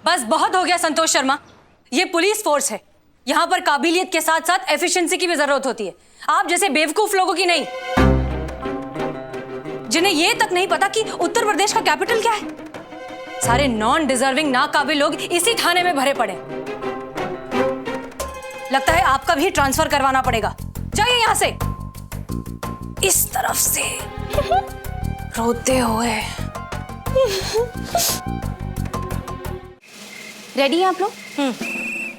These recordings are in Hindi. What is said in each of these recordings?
बस बहुत हो गया संतोष शर्मा। ये पुलिस फोर्स है, यहाँ पर काबिलियत के साथ साथ एफिशिएंसी की भी जरूरत होती है। आप जैसे बेवकूफ लोगों की नहीं, जिन्हें ये तक नहीं पता कि उत्तर प्रदेश का कैपिटल क्या है। सारे नॉन डिजर्विंग नाकाबिल लोग इसी थाने में भरे पड़े। लगता है आपका भी ट्रांसफर करवाना पड़ेगा। जाइए यहां से, इस तरफ से रोते हुए। रेडी हैं आप लोग?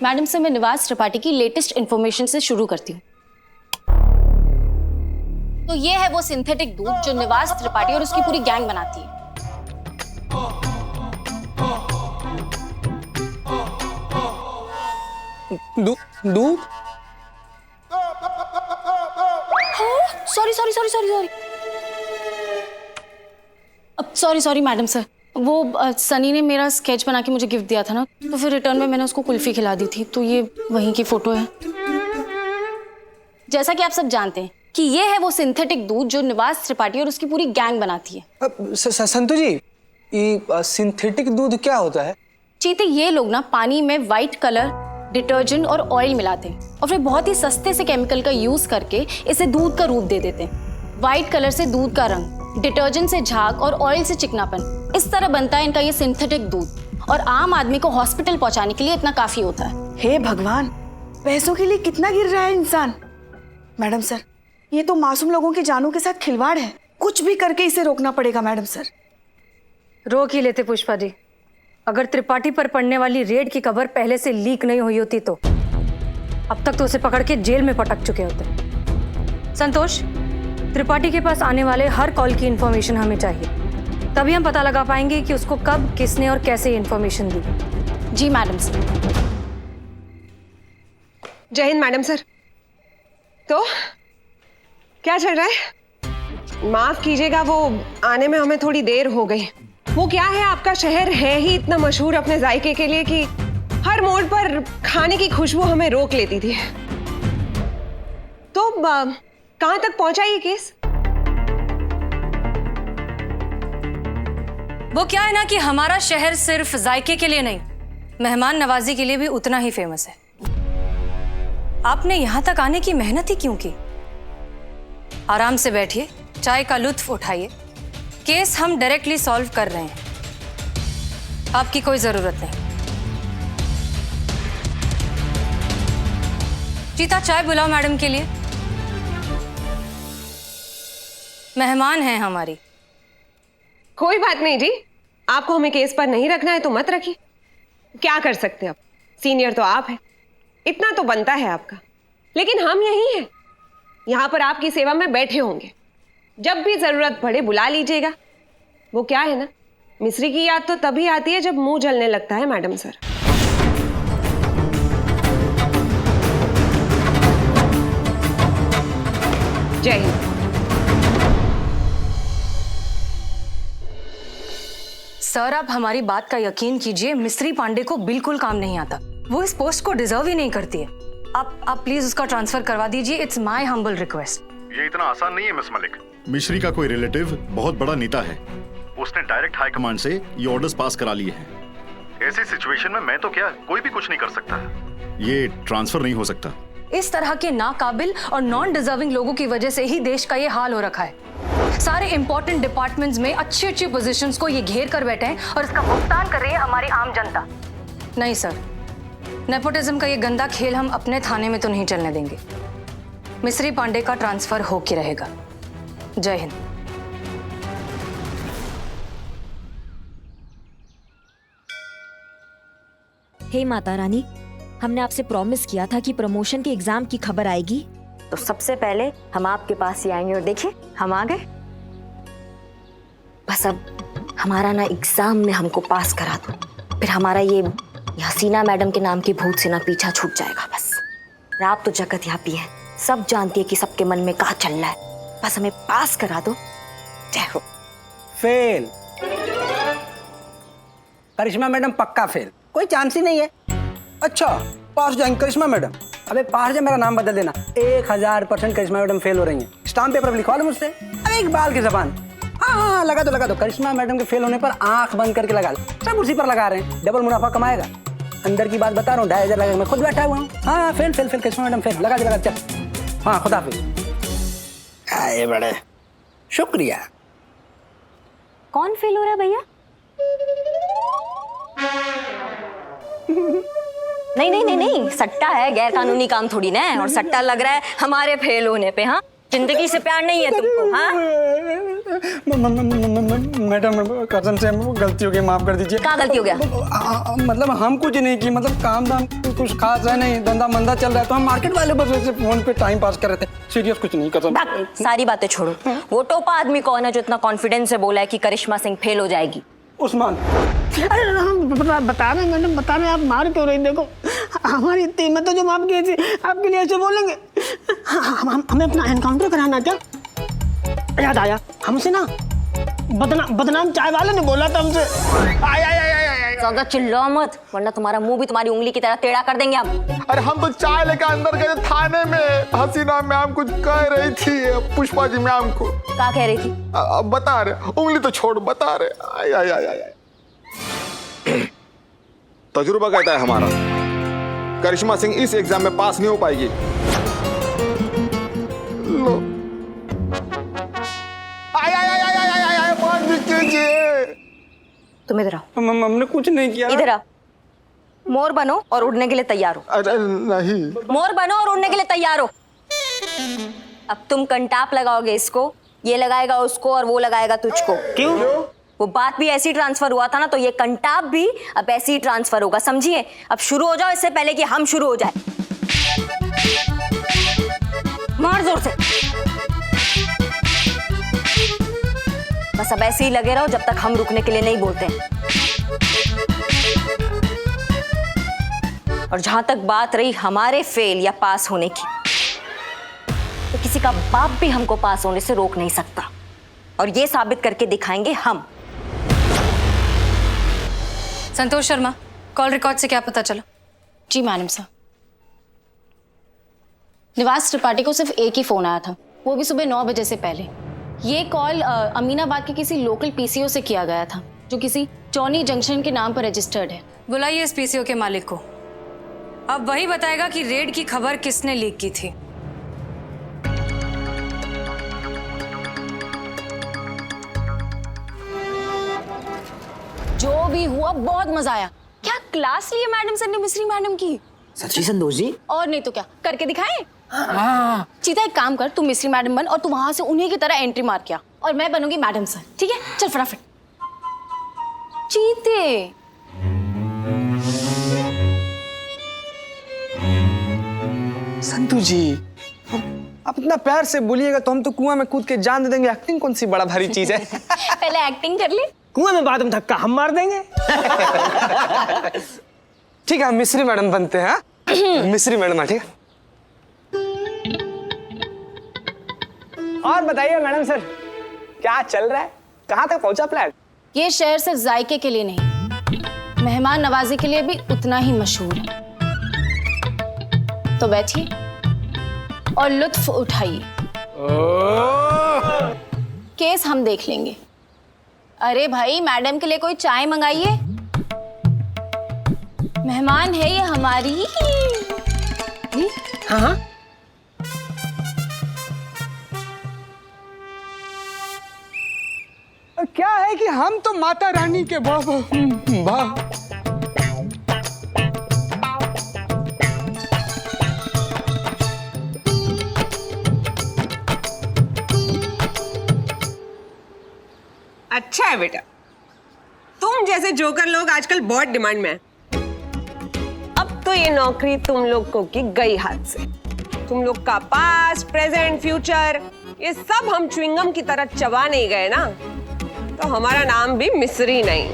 मैडम से मैं निवास त्रिपाठी की लेटेस्ट इंफॉर्मेशन से शुरू करती हूँ। तो ये है वो सिंथेटिक दूध जो निवास त्रिपाठी और उसकी पूरी गैंग बनाती है। दूध? सॉरी सॉरी मैडम सर, वो सनी ने मेरा स्केच बना के मुझे गिफ्ट दिया था ना, तो फिर रिटर्न में मैंने उसको कुल्फी खिला दी थी, तो ये वहीं की फोटो है। जैसा कि आप सब जानते हैं कि ये है वो सिंथेटिक दूध जो निवास त्रिपाठी और उसकी पूरी गैंग बनाती है। संतु जी, ये सिंथेटिक दूध क्या होता है? चीते, ये लोग ना पानी में व्हाइट कलर, डिटर्जेंट और ऑयल मिलाते हैं और फिर बहुत ही सस्ते से केमिकल का यूज करके इसे दूध का रूप दे देते हैं। व्हाइट कलर से दूध का रंग, डिटर्जेंट से झाग और ऑयल से चिकनापन, इस तरह बनता है इनका ये सिंथेटिक दूध। और आम आदमी को हॉस्पिटल पहुंचाने के लिए इतना काफी होता है। हे भगवान, पैसों के लिए कितना गिर रहा है इंसान। मैडम सर, ये तो मासूम लोगों की जानों के साथ खिलवाड़ है। कुछ भी करके इसे रोकना पड़ेगा मैडम सर। रोक ही लेते पुष्पा जी। अगर त्रिपाठी पर पड़ने वाली रेड की खबर पहले से लीक नहीं हुई होती तो अब तक तो उसे पकड़ के जेल में पटक चुके होते। संतोष, त्रिपाठी के पास आने वाले हर कॉल की इंफॉर्मेशन हमें चाहिए, तभी हम पता लगा पाएंगे कि उसको कब, किसने और कैसे इंफॉर्मेशन दी। जी madam sir. Jai Hind madam sir. तो क्या चल रहा है? माफ कीजिएगा, वो आने में हमें थोड़ी देर हो गई। वो क्या है, आपका शहर है ही इतना मशहूर अपने जायके के लिए कि हर मोड़ पर खाने की खुशबू हमें रोक लेती थी। तो कहां तक पहुंचा ये केस? वो क्या है ना कि हमारा शहर सिर्फ जायके के लिए नहीं, मेहमान नवाजी के लिए भी उतना ही फेमस है। आपने यहां तक आने की मेहनत ही क्यों की? आराम से बैठिए, चाय का लुत्फ उठाइए। केस हम डायरेक्टली सॉल्व कर रहे हैं, आपकी कोई जरूरत नहीं। चीता, चाय बुलाओ मैडम के लिए, मेहमान हैं हमारी। कोई बात नहीं जी, आपको हमें केस पर नहीं रखना है तो मत रखिए। क्या कर सकते हैं, अब सीनियर तो आप हैं, इतना तो बनता है आपका। लेकिन हम यही हैं, यहां पर आपकी सेवा में बैठे होंगे। जब भी जरूरत पड़े बुला लीजिएगा। वो क्या है ना, मिस्री की याद तो तभी आती है जब मुंह जलने लगता है madam sir. Jai Hind. Sir, आप हमारी बात का यकीन कीजिए, मिस्री पांडे को बिल्कुल काम नहीं आता। वो इस पोस्ट को डिजर्व ही नहीं करती है। आप प्लीज उसका ट्रांसफर करवा दीजिए। It's my humble request. ये इतना आसान नहीं है मिस मलिक। मिश्री का कोई रिलेटिव बहुत बड़ा नेता है, उसने डायरेक्ट हाई कमांड से ये ऑर्डर्स पास करा लिए हैं। ऐसी सिचुएशन में मैं तो क्या, कोई भी कुछ नहीं कर सकता। ये ट्रांसफर नहीं हो सकता। इस तरह के नाकाबिल और नॉन डिजर्विंग लोगों की वजह से ही देश का ये हाल हो रखा है। सारे इंपॉर्टेंट डिपार्टमेंट्स में अच्छी अच्छी पोजीशंस को ये घेर कर बैठे हैं और इसका भुगतान कर रही है हमारी आम जनता। नहीं सर, नेपोटिज्म का ये गंदा खेल हम अपने थाने में तो नहीं चलने देंगे। मिस्री पांडे का ट्रांसफर हो के रहेगा। जय हिंद। हे माता रानी, हमने आपसे प्रॉमिस किया था कि प्रमोशन के एग्जाम की खबर आएगी, तो सबसे पहले हम आपके पास ही आएंगे और देखिए हम आ गए। बस अब हमारा ना एग्जाम में हमको पास करा दो, फिर हमारा ये हसीना मैडम के नाम की भूत से ना पीछा छूट जाएगा। बस आप तो जगत यापी है, सब जानती है कि सबके मन में क्या चल रहा है। बस हमें पास करा दो। जय हो। फेल। करिश्मा मैडम पक्का फेल, कोई चांस ही नहीं है। अच्छा, पास जाएंगे करिश्मा मैडम? अबे पास जा, मेरा नाम बदल देना। 1000% करिश्मा मैडम फेल हो रही हैं। स्टाम्प पेपर लिखवा लो मुझसे। अरे एक बाल की जबान। हाँ लगा दो। करिश्मा मैडम के फेल होने पर आंख बंद करके लगा दो। सब उसी पर लगा रहे हैं, डबल मुनाफा कमाएगा। अंदर की बात बता रहा हूँ, 2,500 लगेगा। मैं खुद बैठा हुआ हूँ। हाँ फेल करिश्मा मैडम फेल। लगा दे चल। हाँ खुदा हाफिज। आए बड़े शुक्रिया। कौन फेल हो रहा है भैया? नहीं, सट्टा है, गैर कानूनी काम थोड़ी ना है। और सट्टा लग रहा है हमारे फेल होने पे। हाँ, जिंदगी से प्यार नहीं है तुमको? हाँ मैडम कसम से गलती हो गई, माफ कर दीजिए। क्या गलती हो गया? मतलब हम कुछ नहीं की, मतलब काम धाम कुछ खास है नहीं, धंधा मंदा चल रहा है तो हम मार्केट वाले बस वैसे फोन पे टाइम पास कर रहे थे। सीरियस कुछ नहीं, कसम। सारी बातें छोड़ो। वो टोपा आदमी कौन है जो इतना कॉन्फिडेंस से बोला है कि करिश्मा सिंह फेल हो जाएगी? उस्मान। बता रहे मैडम, बता रहे, आप मार क्यों रही? देखो हमारी इतनी हिम्मत है जो माफ की थी, आपके लिए ऐसे बोलेंगे? हमें अपना एनकाउंटर कराना क्या? याद आया, हमसे ना बदनाम चाय वाले ने बोला था हमसे। ज्यादा चिल्लाओ मत, वरना तुम्हारा मुंह भी तुम्हारी उंगली की तरह टेढ़ा कर देंगे हम। अरे हम तो चाय लेकर अंदर गए थाने में, हसीना मैम कुछ कह रही थी पुष्पा जी मैम को। क्या कह रही थी? अब बता रहे, उंगली तो छोड़, बता रहे। आय। तजुर्बा कहता है हमारा, करिश्मा सिंह इस एग्जाम में पास नहीं हो पाएगी। लो आय बंद कीजिए। तुम इधर आओ। हमने कुछ नहीं किया। इधर आओ। मोर बनो और उड़ने के लिए तैयार हो। अरे नहीं, मोर बनो और उड़ने के लिए तैयार हो। अब तुम कंटाप लगाओगे इसको, ये लगाएगा उसको और वो लगाएगा तुझको। क्यों? वो बात भी ऐसी ट्रांसफर हुआ था ना, तो ये कंटाप भी अब ऐसे ही ट्रांसफर होगा, समझिए? अब शुरू हो जाओ इससे पहले कि हम शुरू हो जाए। मार जोर से। बस अब ऐसे ही लगे रहो जब तक हम रुकने के लिए नहीं बोलते। और जहां तक बात रही हमारे फेल या पास होने की, तो किसी का बाप भी हमको पास होने से रोक नहीं सकता, और ये साबित करके दिखाएंगे हम। संतोष शर्मा, कॉल रिकॉर्ड से क्या पता चला? जी मैडम साहब, निवास त्रिपाठी को सिर्फ एक ही फोन आया था, वो भी सुबह 9 बजे से पहले। ये कॉल अमीनाबाद के किसी लोकल पीसीओ से किया गया था, जो किसी चौनी जंक्शन के नाम पर रजिस्टर्ड है। बुलाइए इस पीसीओ के मालिक को। अब वही बताएगा कि रेड की खबर किसने लीक की थी। जो भी हुआ बहुत मजा आया। क्या क्लास ली है मैडम सर ने मिस्री मैडम की। सच्ची संतोष जी? और नहीं तो क्या, करके दिखाएं? चीता एक काम कर, तू मिस्री मैडम बन और तू वहां से उन्हीं की तरह एंट्री मार के आ, और मैं बनूंगी मैडम सर। ठीक है, चल फटाफट। चीते संतू जी, आप इतना प्यार से बोलिएगा तो हम तो कुआं में कूद के जान दे देंगे। एक्टिंग कौन सी बड़ा भारी चीज है। पहले एक्टिंग कर ले। कुआं में बाद में धक्का हम मार देंगे। ठीक है, हम मिस्री मैडम बनते हैं। मिस्री मैडम, ठीक है। और बताइए मैडम सर, क्या चल रहा है? कहाँ तक पहुंचा प्लान? ये शहर सिर्फ जायके के लिए नहीं, मेहमान नवाजी के लिए भी उतना ही मशहूर है। तो बैठिए और लुत्फ उठाइए। केस हम देख लेंगे। अरे भाई, मैडम के लिए कोई चाय मंगाइए। मेहमान है ये हमारी। हाँ, क्या है कि हम तो माता रानी के बाबा। अच्छा है बेटा, तुम जैसे जोकर लोग आजकल बहुत डिमांड में हैं। अब तो ये नौकरी तुम लोगों की गई हाथ से। तुम लोग का पास्ट, प्रेजेंट, फ्यूचर, ये सब हम च्युइंगम की तरह चबा नहीं गए ना, तो हमारा नाम भी मिस्री नहीं।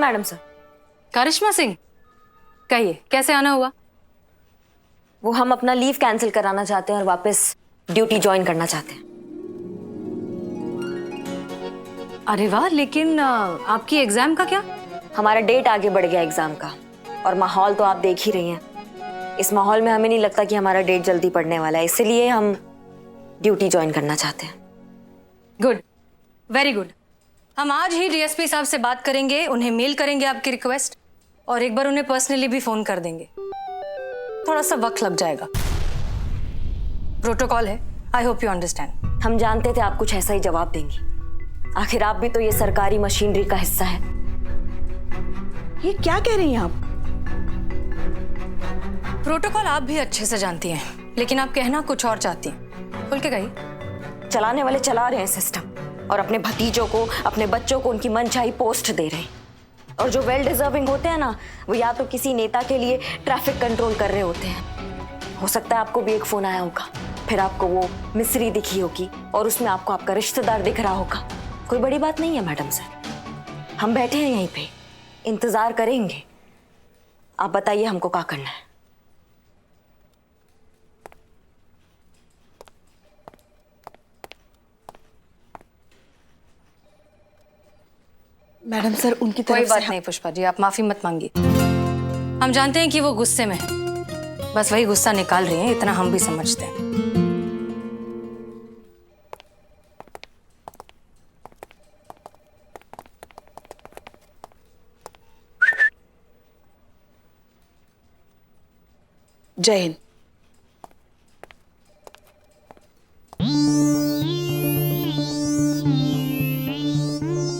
Madam sir. करिश्मा सिंह, कहिए कैसे आना हुआ? वो हम अपना लीव कैंसिल कराना चाहते हैं और वापस ड्यूटी ज्वाइन करना चाहते हैं। अरे वाह, लेकिन आपकी एग्जाम का क्या? हमारा डेट आगे बढ़ गया एग्जाम का, और माहौल तो आप देख ही रही हैं। इस माहौल में हमें नहीं लगता कि हमारा डेट जल्दी पड़ने वाला है, इसलिए हम ड्यूटी ज्वाइन करना चाहते हैं। Good, very good. हम आज ही डीएसपी साहब से बात करेंगे, उन्हें मेल करेंगे आपकी रिक्वेस्ट, और एक बार उन्हें पर्सनली भी फोन कर देंगे। थोड़ा सा वक्त लग जाएगा, प्रोटोकॉल है। I hope you understand. हम जानते थे आप कुछ ऐसा ही जवाब देंगी, आखिर आप भी तो ये सरकारी मशीनरी का हिस्सा है। ये क्या कह रही हैं आप? प्रोटोकॉल आप भी अच्छे से जानती हैं, लेकिन आप कहना कुछ और चाहती हैं। खुल के कहिए। चलाने वाले चला रहे हैं सिस्टम, और अपने भतीजों को, अपने बच्चों को उनकी मनचाही पोस्ट दे रहे हैं। और जो वेल डिजर्विंग होते हैं ना, वो या तो किसी नेता के लिए ट्रैफिक कंट्रोल कर रहे होते हैं। हो सकता है आपको भी एक फोन आया होगा, फिर आपको वो मिस्री दिखी होगी और उसमें आपको आपका रिश्तेदार दिख रहा होगा। कोई बड़ी बात नहीं है मैडम सर, हम बैठे हैं यहीं पे, इंतजार करेंगे। आप बताइए हमको क्या करना है। मैडम सर, उनकी कोई तरफ बात से नहीं पुष्पा जी, आप माफी मत मांगिए। हम जानते हैं कि वो गुस्से में है, बस वही गुस्सा निकाल रही हैं, इतना हम भी समझते हैं। जय हिंद।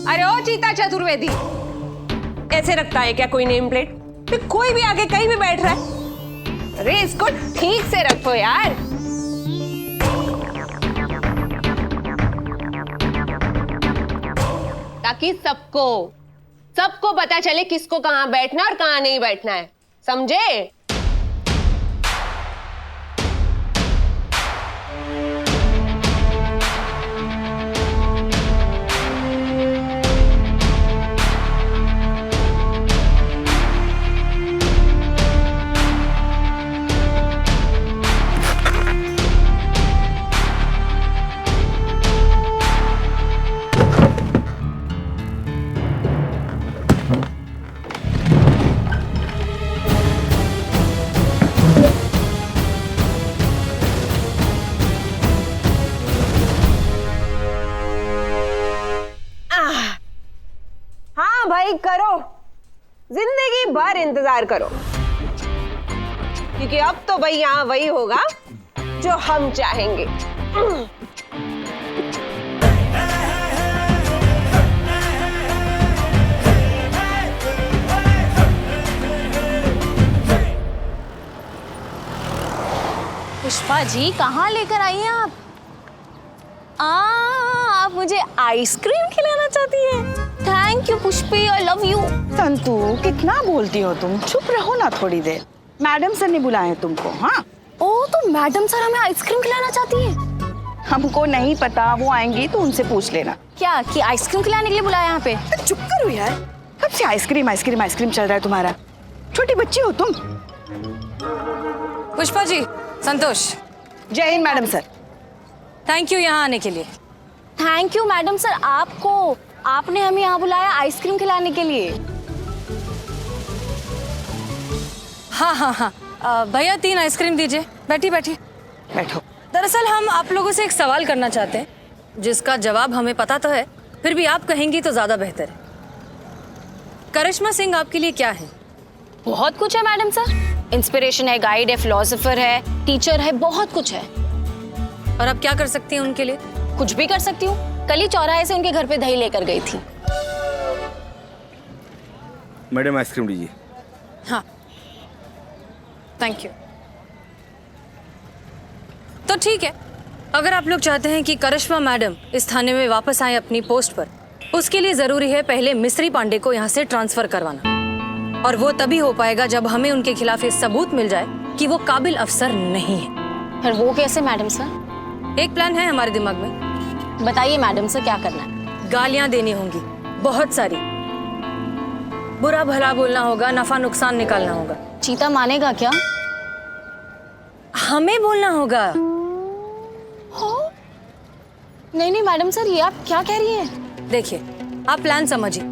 अरे ओ चीता चतुर्वेदी, ऐसे रखता है क्या कोई नेम प्लेट? फिर कोई भी आके कहीं भी बैठ रहा है। अरे इसको ठीक से रखो यार। ताकि सबको पता चले किसको कहां बैठना और कहां नहीं बैठना है, समझे? भाई करो, जिंदगी भर इंतजार करो, क्योंकि अब तो भाई यहाँ वही होगा जो हम चाहेंगे। पुष्पा जी, कहाँ लेकर आई हैं आप? आप मुझे आइसक्रीम खिलाना चाहती हैं? Thank you Pushpi, I love you. Santu, कितना बोलती हो तुम? चुप रहो ना थोड़ी देर। मैडम सर ने बुलाया तुमको। हाँ, ओह, तो मैडम सर हमें आइसक्रीम खिलाना चाहती हैं? हमको नहीं पता, वो आएंगी तो उनसे पूछ लेना। क्या कि आइसक्रीम खिलाने के लिए बुलाया यहाँ पे? चुप करो यार, कब से आइसक्रीम आइसक्रीम आइसक्रीम चल रहा है तुम्हारा? छोटी बच्ची हो तुम। पुष्पा जी, संतोष। जय Hind madam sir. Thank you यहाँ आने के लिए। थैंक यू मैडम सर, आपने हमें यहाँ बुलाया आइसक्रीम खिलाने के लिए। हाँ, भैया 3 आइसक्रीम दीजिए। बैठी बैठो। दरअसल हम आप लोगों से एक सवाल करना चाहते हैं, जिसका जवाब हमें पता तो है, फिर भी आप कहेंगी तो ज्यादा बेहतर है। करिश्मा सिंह आपके लिए क्या है? बहुत कुछ है मैडम सर। इंस्पिरेशन है, गाइड है, फिलोसोफर है, टीचर है, बहुत कुछ है। और आप क्या कर सकती हैं उनके लिए? कुछ भी कर सकती हूँ। कल ही चौराहे से उनके घर पे दही लेकर गई थी। मैडम आइसक्रीम लीजिए। हाँ, थैंक यू। तो ठीक है, अगर आप लोग चाहते हैं कि करिश्मा मैडम इस थाने में वापस आए अपनी पोस्ट पर, उसके लिए जरूरी है पहले मिस्री पांडे को यहाँ से ट्रांसफर करवाना, और वो तभी हो पाएगा जब हमें उनके खिलाफ ये सबूत मिल जाए कि वो काबिल अफसर नहीं है। फिर वो कैसे मैडम सर? एक प्लान है हमारे दिमाग में। बताइए मैडम सर, क्या करना है? गालियां देनी होंगी, बहुत सारी। बुरा भला बोलना होगा, नफा नुकसान निकालना होगा। चीता मानेगा क्या? हमें बोलना होगा। नहीं नहीं मैडम सर, ये आप क्या कह रही हैं? देखिए, आप प्लान समझिए।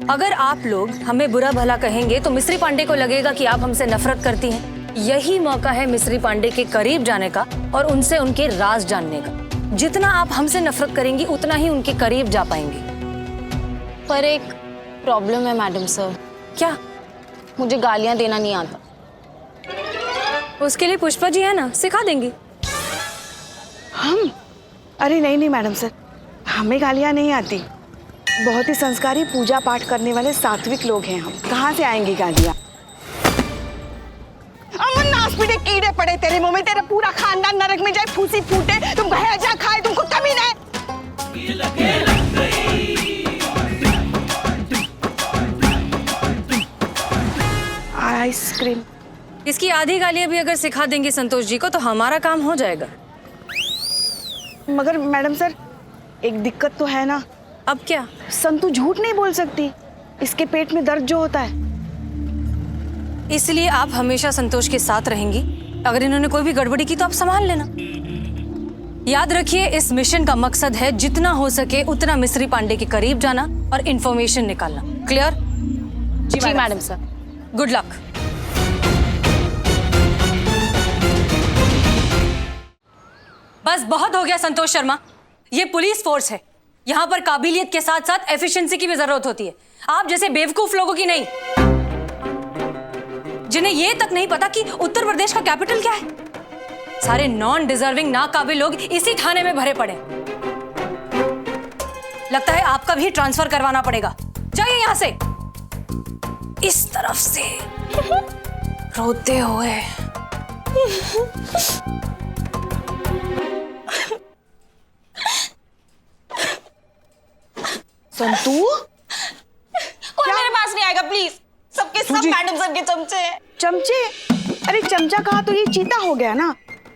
अगर आप लोग हमें बुरा भला कहेंगे तो मिस्री पांडे को लगेगा कि आप हमसे नफरत करती हैं। यही मौका है मिस्री पांडे के करीब जाने का और उनसे उनके राज जानने का। जितना आप हमसे नफरत करेंगी उतना ही उनके करीब जा पाएंगे। पर एक प्रॉब्लम है मैडम सर। क्या? मुझे गालियां देना नहीं आता। उसके लिए पुष्पा जी है ना, सिखा देंगी। हम? अरे नहीं नहीं मैडम सर, हमें गालियाँ नहीं आती। बहुत ही संस्कारी पूजा पाठ करने वाले सात्विक लोग हैं हम, कहाँ से आएंगी गालियाँ? अमन नास पीटे कीड़े पड़े तेरे मुंह में, तेरा पूरा खानदान नरक में जाए, फूसी फूटे, तुम हैजा खाए, तुमको कमी नहीं। आइसक्रीम। इसकी आधी गालियां भी अगर सिखा देंगे संतोष जी को तो हमारा काम हो जाएगा। मगर मैडम सर, एक दिक्कत तो है ना। अब क्या? संतू झूठ नहीं बोल सकती, इसके पेट में दर्द जो होता है। इसलिए आप हमेशा संतोष के साथ रहेंगी। अगर इन्होंने कोई भी गड़बड़ी की तो आप संभाल लेना। याद रखिए, इस मिशन का मकसद है जितना हो सके उतना मिस्री पांडे के करीब जाना और इंफॉर्मेशन निकालना। क्लियर? जी मैडम सर। Good luck. बस बहुत हो गया संतोष शर्मा। ये पुलिस फोर्स है, यहाँ पर काबिलियत के साथ साथ एफिशिएंसी की भी जरूरत होती है। आप जैसे बेवकूफ लोगों की नहीं, जिन्हें ये तक नहीं पता कि उत्तर प्रदेश का कैपिटल क्या है। सारे नॉन डिजर्विंग नाकाबिल लोग इसी थाने में भरे पड़े। लगता है आपका भी ट्रांसफर करवाना पड़ेगा। जाइए यहां से, इस तरफ से रोते हुए। संतू, कोई मेरे पास नहीं आएगा प्लीज। सबके सब मैडम सर के चमचे हैं। चमचे? अरे चमचा कहा तो ये चीता हो गया ना।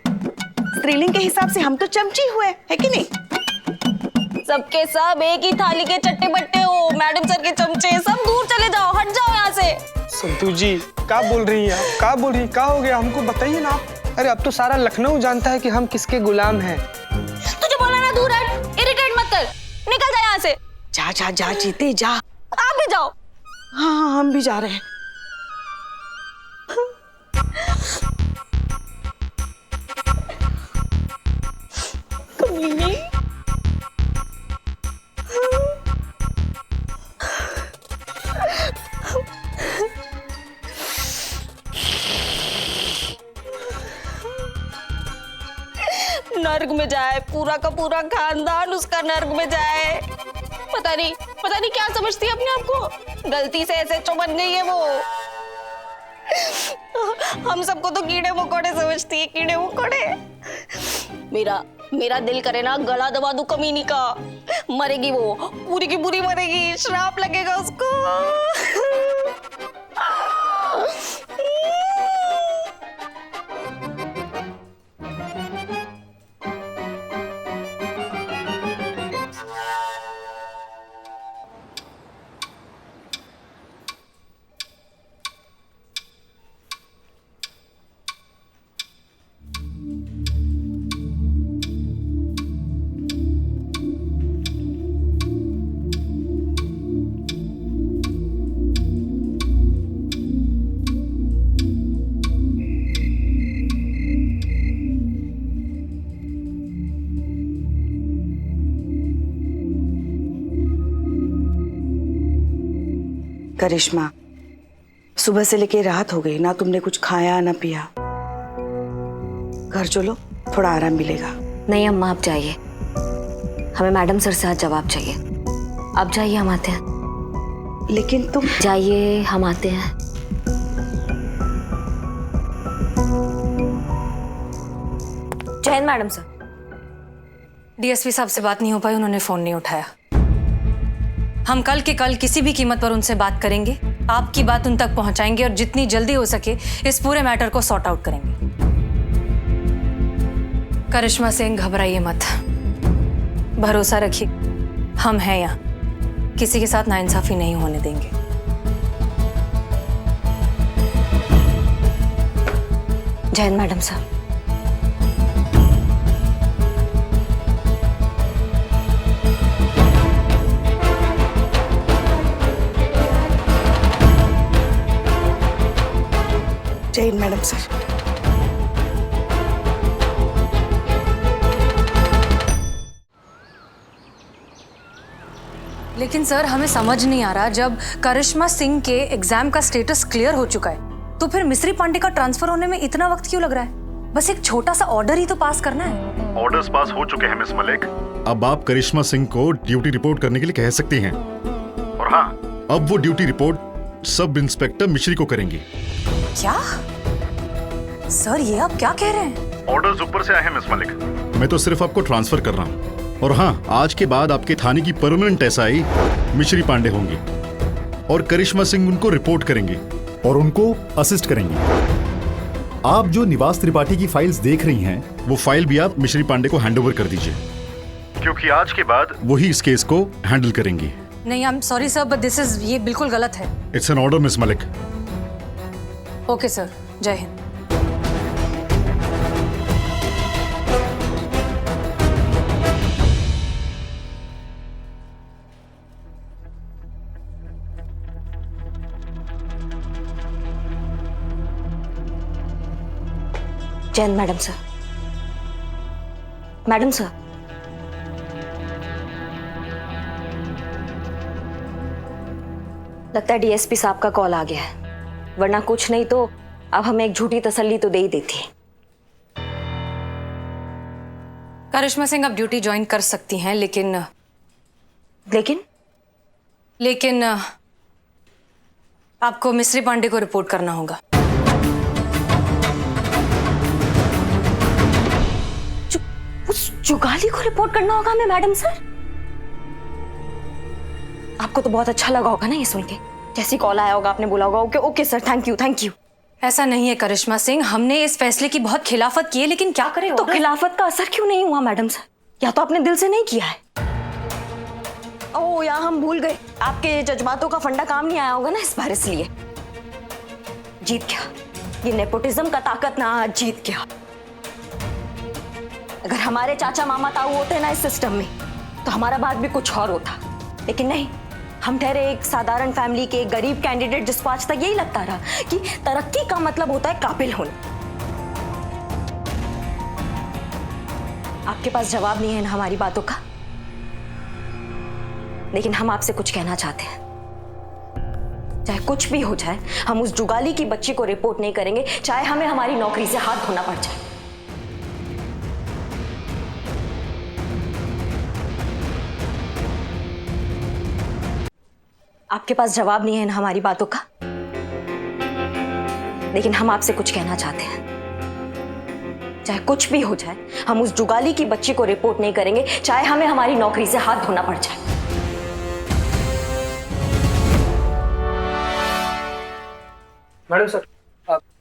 स्त्रीलिंग के हिसाब से हम तो चमची हुए, है कि नहीं? सबके सब एक ही थाली के चट्टे बट्टे हो। मैडम सर के चमचे, सब दूर चले जाओ, हट जाओ यहाँ से। संतू जी क्या बोल रही हैं आप? क्या बोल रही हैं? क्या हो गया? हमको बताइए ना आप। अरे अब तो सारा लखनऊ जानता है कि हम किसके गुलाम हैं। तुझे बोला ना दूर हट, इरिटेट मत कर, निकल जा यहाँ से। जा जा जा चीते जा। आप भी जाओ। हाँ हाँ, हम भी जा रहे हैं। कमीनी। नर्क में जाए, पूरा का पूरा खानदान उसका नर्क में जाए। पता नहीं क्या समझती है अपने आप को। गलती से एसएचओ बन गई है वो। हम सबको तो कीड़े मकोड़े समझती है, कीड़े मकोड़े। मेरा दिल करे ना गला दबा दूं कमीनी का। मरेगी वो, पूरी की पूरी मरेगी, श्राप लगेगा उसको। करिश्मा, सुबह से लेके रात हो गई ना, तुमने कुछ खाया ना पिया। घर चलो, थोड़ा आराम मिलेगा। नहीं अम्मा, आप जाइए, हमें मैडम सर से आज जवाब चाहिए। आप जाइए, हम आते हैं। लेकिन तुम जाइए, हम आते हैं। जय हिंद मैडम सर। डीएसपी साहब से बात नहीं हो पाई, उन्होंने फोन नहीं उठाया। हम कल के कल किसी भी कीमत पर उनसे बात करेंगे, आपकी बात उन तक पहुंचाएंगे और जितनी जल्दी हो सके इस पूरे मैटर को सॉर्ट आउट करेंगे। करिश्मा सिंह, घबराइए मत, भरोसा रखिए, हम हैं यहाँ, किसी के साथ नाइंसाफी नहीं होने देंगे। Jain madam sir. Jain madam sir. लेकिन सर हमें समझ नहीं आ रहा, जब करिश्मा सिंह के एग्जाम का स्टेटस क्लियर हो चुका है तो फिर मिस्री पांडे का ट्रांसफर होने में इतना वक्त क्यों लग रहा है? बस एक छोटा सा ऑर्डर ही तो पास करना है। ऑर्डर्स पास हो चुके हैं मिस मलिक। अब आप करिश्मा सिंह को ड्यूटी रिपोर्ट करने के लिए कह सकती हैं। और हाँ, अब वो ड्यूटी रिपोर्ट सब इंस्पेक्टर मिश्री को करेंगी। क्या सर, ये आप क्या कह रहे हैं? ऑर्डर्स ऊपर से आए हैं मिस मलिक, मैं तो सिर्फ आपको ट्रांसफर कर रहा हूँ। और हाँ, आज के बाद आपके थाने की परमानेंट एसआई मिश्री पांडे होंगी और करिश्मा सिंह उनको रिपोर्ट करेंगी और उनको असिस्ट करेंगी। आप जो निवास त्रिपाठी की फाइल्स देख रही हैं, वो फाइल भी आप मिश्री पांडे को हैंडओवर कर दीजिए, क्योंकि आज के बाद वही इस केस को हैंडल करेंगी। नहीं, I am sorry sir, but ये बिल्कुल गलत है। It's an order miss Malik. Okay sir, Jai Hind. Jain madam sir. Madam sir, लगता है डीएसपी साहब का कॉल आ गया है, वरना कुछ नहीं तो अब हमें एक झूठी तसल्ली तो दे ही देती। करिश्मा सिंह अब ड्यूटी ज्वाइन कर सकती हैं, लेकिन आपको मिस्री पांडे को रिपोर्ट करना होगा। उस जुगाली को रिपोर्ट करना होगा हमें मैडम सर? आपको तो बहुत अच्छा लगा होगा ना ये सुन के। जैसी कॉल आया होगा आपने बोला होगा okay okay sir, thank you. ऐसा नहीं है करिश्मा सिंह, हमने इस फैसले की बहुत खिलाफत की है, लेकिन क्या करें? तो खिलाफत का असर क्यों नहीं हुआ मैडम सर? या तो आपने दिल से नहीं किया है। ओह या हम भूल गए, आपके जज्बातों का फंडा काम नहीं आया होगा ना इस बार, इसलिए जीत गया। ये नेपोटिज्म का ताकत ना आज जीत गया। अगर हमारे चाचा मामा ताऊ होते ना इस सिस्टम में तो हमारा बात भी कुछ और होता, लेकिन नहीं, हम ठहरे एक साधारण फैमिली के एक गरीब कैंडिडेट जिसको आज तक यही लगता रहा कि तरक्की का मतलब होता है काबिल होना। आपके पास जवाब नहीं है ना हमारी बातों का, लेकिन हम आपसे कुछ कहना चाहते हैं। चाहे कुछ भी हो जाए, हम उस जुगाली की बच्ची को रिपोर्ट नहीं करेंगे, चाहे हमें हमारी नौकरी से हाथ धोना पड़ जाए। आपके पास जवाब नहीं है ना हमारी बातों का, लेकिन हम आपसे कुछ कहना चाहते हैं। चाहे कुछ भी हो जाए, हम उस जुगाली की बच्ची को रिपोर्ट नहीं करेंगे, चाहे हमें हमारी नौकरी से हाथ धोना पड़ जाए। मैडम सर,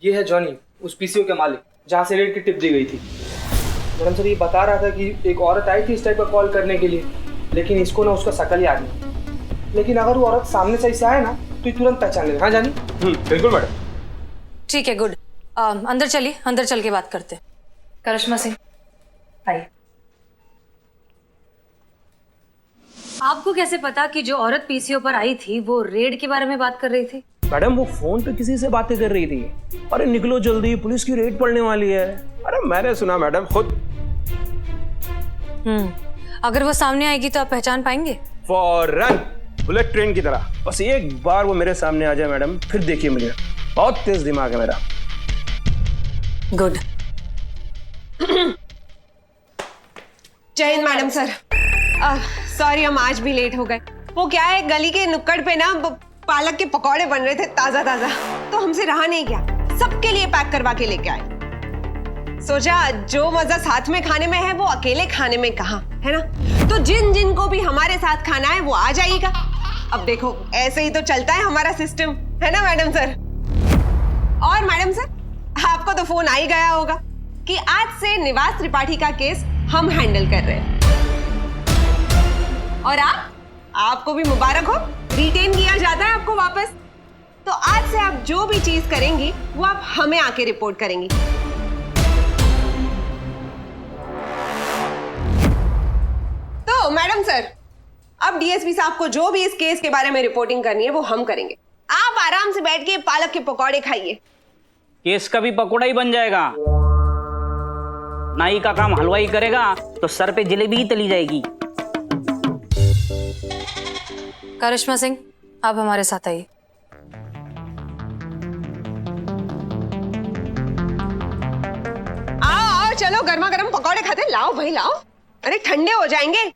ये है जॉनी, उस पीसीओ के मालिक जहाँ से रेड की टिप दी गई थी। मैडम सर, ये बता रहा था कि एक औरत आई थी इस टाइप का कॉल करने के लिए, लेकिन इसको ना उसका शकल याद नहीं। लेकिन अगर वो औरत सामने से ऐसे आए ना तो ये तुरंत पहचान लेगा। हाँ जानी? बिल्कुल मैडम। ठीक है, गुड। अंदर चलिए, अंदर चल के बात करते हैं। करिश्मा सिंह आइए। आपको कैसे पता कि जो औरत पीसीओ पर आई थी वो रेड के बारे में बात कर रही थी? मैडम वो फोन पे किसी से बातें कर रही थी, अरे निकलो जल्दी पुलिस की रेड पड़ने वाली है। अरे मैंने सुना मैडम खुद। अगर वो सामने आएगी तो आप पहचान पाएंगे? फौरन, बुलेट ट्रेन की तरह। बस एक बार वो मेरे सामने आ जाए मैडम, फिर देखिए मुझे, बहुत तेज दिमाग है मेरा। गुड। जय हिंद मैडम सर। सॉरी हम आज भी लेट हो गए। वो क्या है, गली के नुक्कड़ पे ना पालक के पकौड़े बन रहे थे ताजा ताजा, तो हमसे रहा नहीं गया, सबके लिए पैक करवा के लेके आए। सोचा जो मजा साथ में खाने में है वो अकेले खाने में कहाँ है ना, तो जिन जिन को भी हमारे साथ खाना है वो आ जाइएगा। अब देखो ऐसे ही तो चलता है हमारा सिस्टम, है ना मैडम सर? और मैडम सर, आपको तो फोन आ ही गया होगा कि आज से निवास त्रिपाठी का केस हम हैंडल कर रहे हैं। और आपको भी मुबारक हो, रिटेन किया जाता है आपको वापस। तो आज से आप जो भी चीज करेंगी वो आप हमें आके रिपोर्ट करेंगी। ओह मैडम सर, अब डीएसपी साहब को जो भी इस केस के बारे में रिपोर्टिंग करनी है वो हम करेंगे। आप आराम से बैठ के पालक के पकौड़े खाइए। केस का भी पकौड़ा ही बन जाएगा। नाई का काम हलवाई करेगा तो सर पे जलेबी ही तली जाएगी। करिश्मा सिंह, आप हमारे साथ आइए। आओ चलो, गर्मा गर्म पकौड़े खाते। लाओ भाई लाओ, अरे ठंडे हो जाएंगे।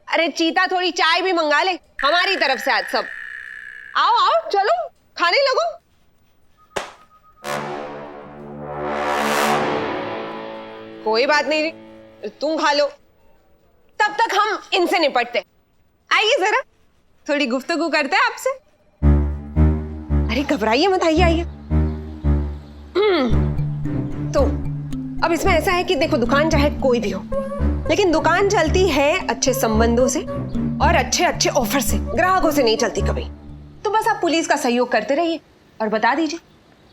अरे चीता थोड़ी चाय भी मंगा ले हमारी तरफ से आज सब। आओ आओ चलो, खाने लगो। कोई बात नहीं जी, तुम खा लो, तब तक हम इनसे निपटते। आइए जरा, थोड़ी गुफ्तगू करते हैं आपसे। अरे घबराइए मत, आइए आइए। तो अब इसमें ऐसा है कि देखो, दुकान चाहे कोई भी हो, लेकिन दुकान चलती है अच्छे संबंधों से और अच्छे अच्छे ऑफर से, ग्राहकों से नहीं चलती कभी। तो बस आप पुलिस का सहयोग करते रहिए और बता दीजिए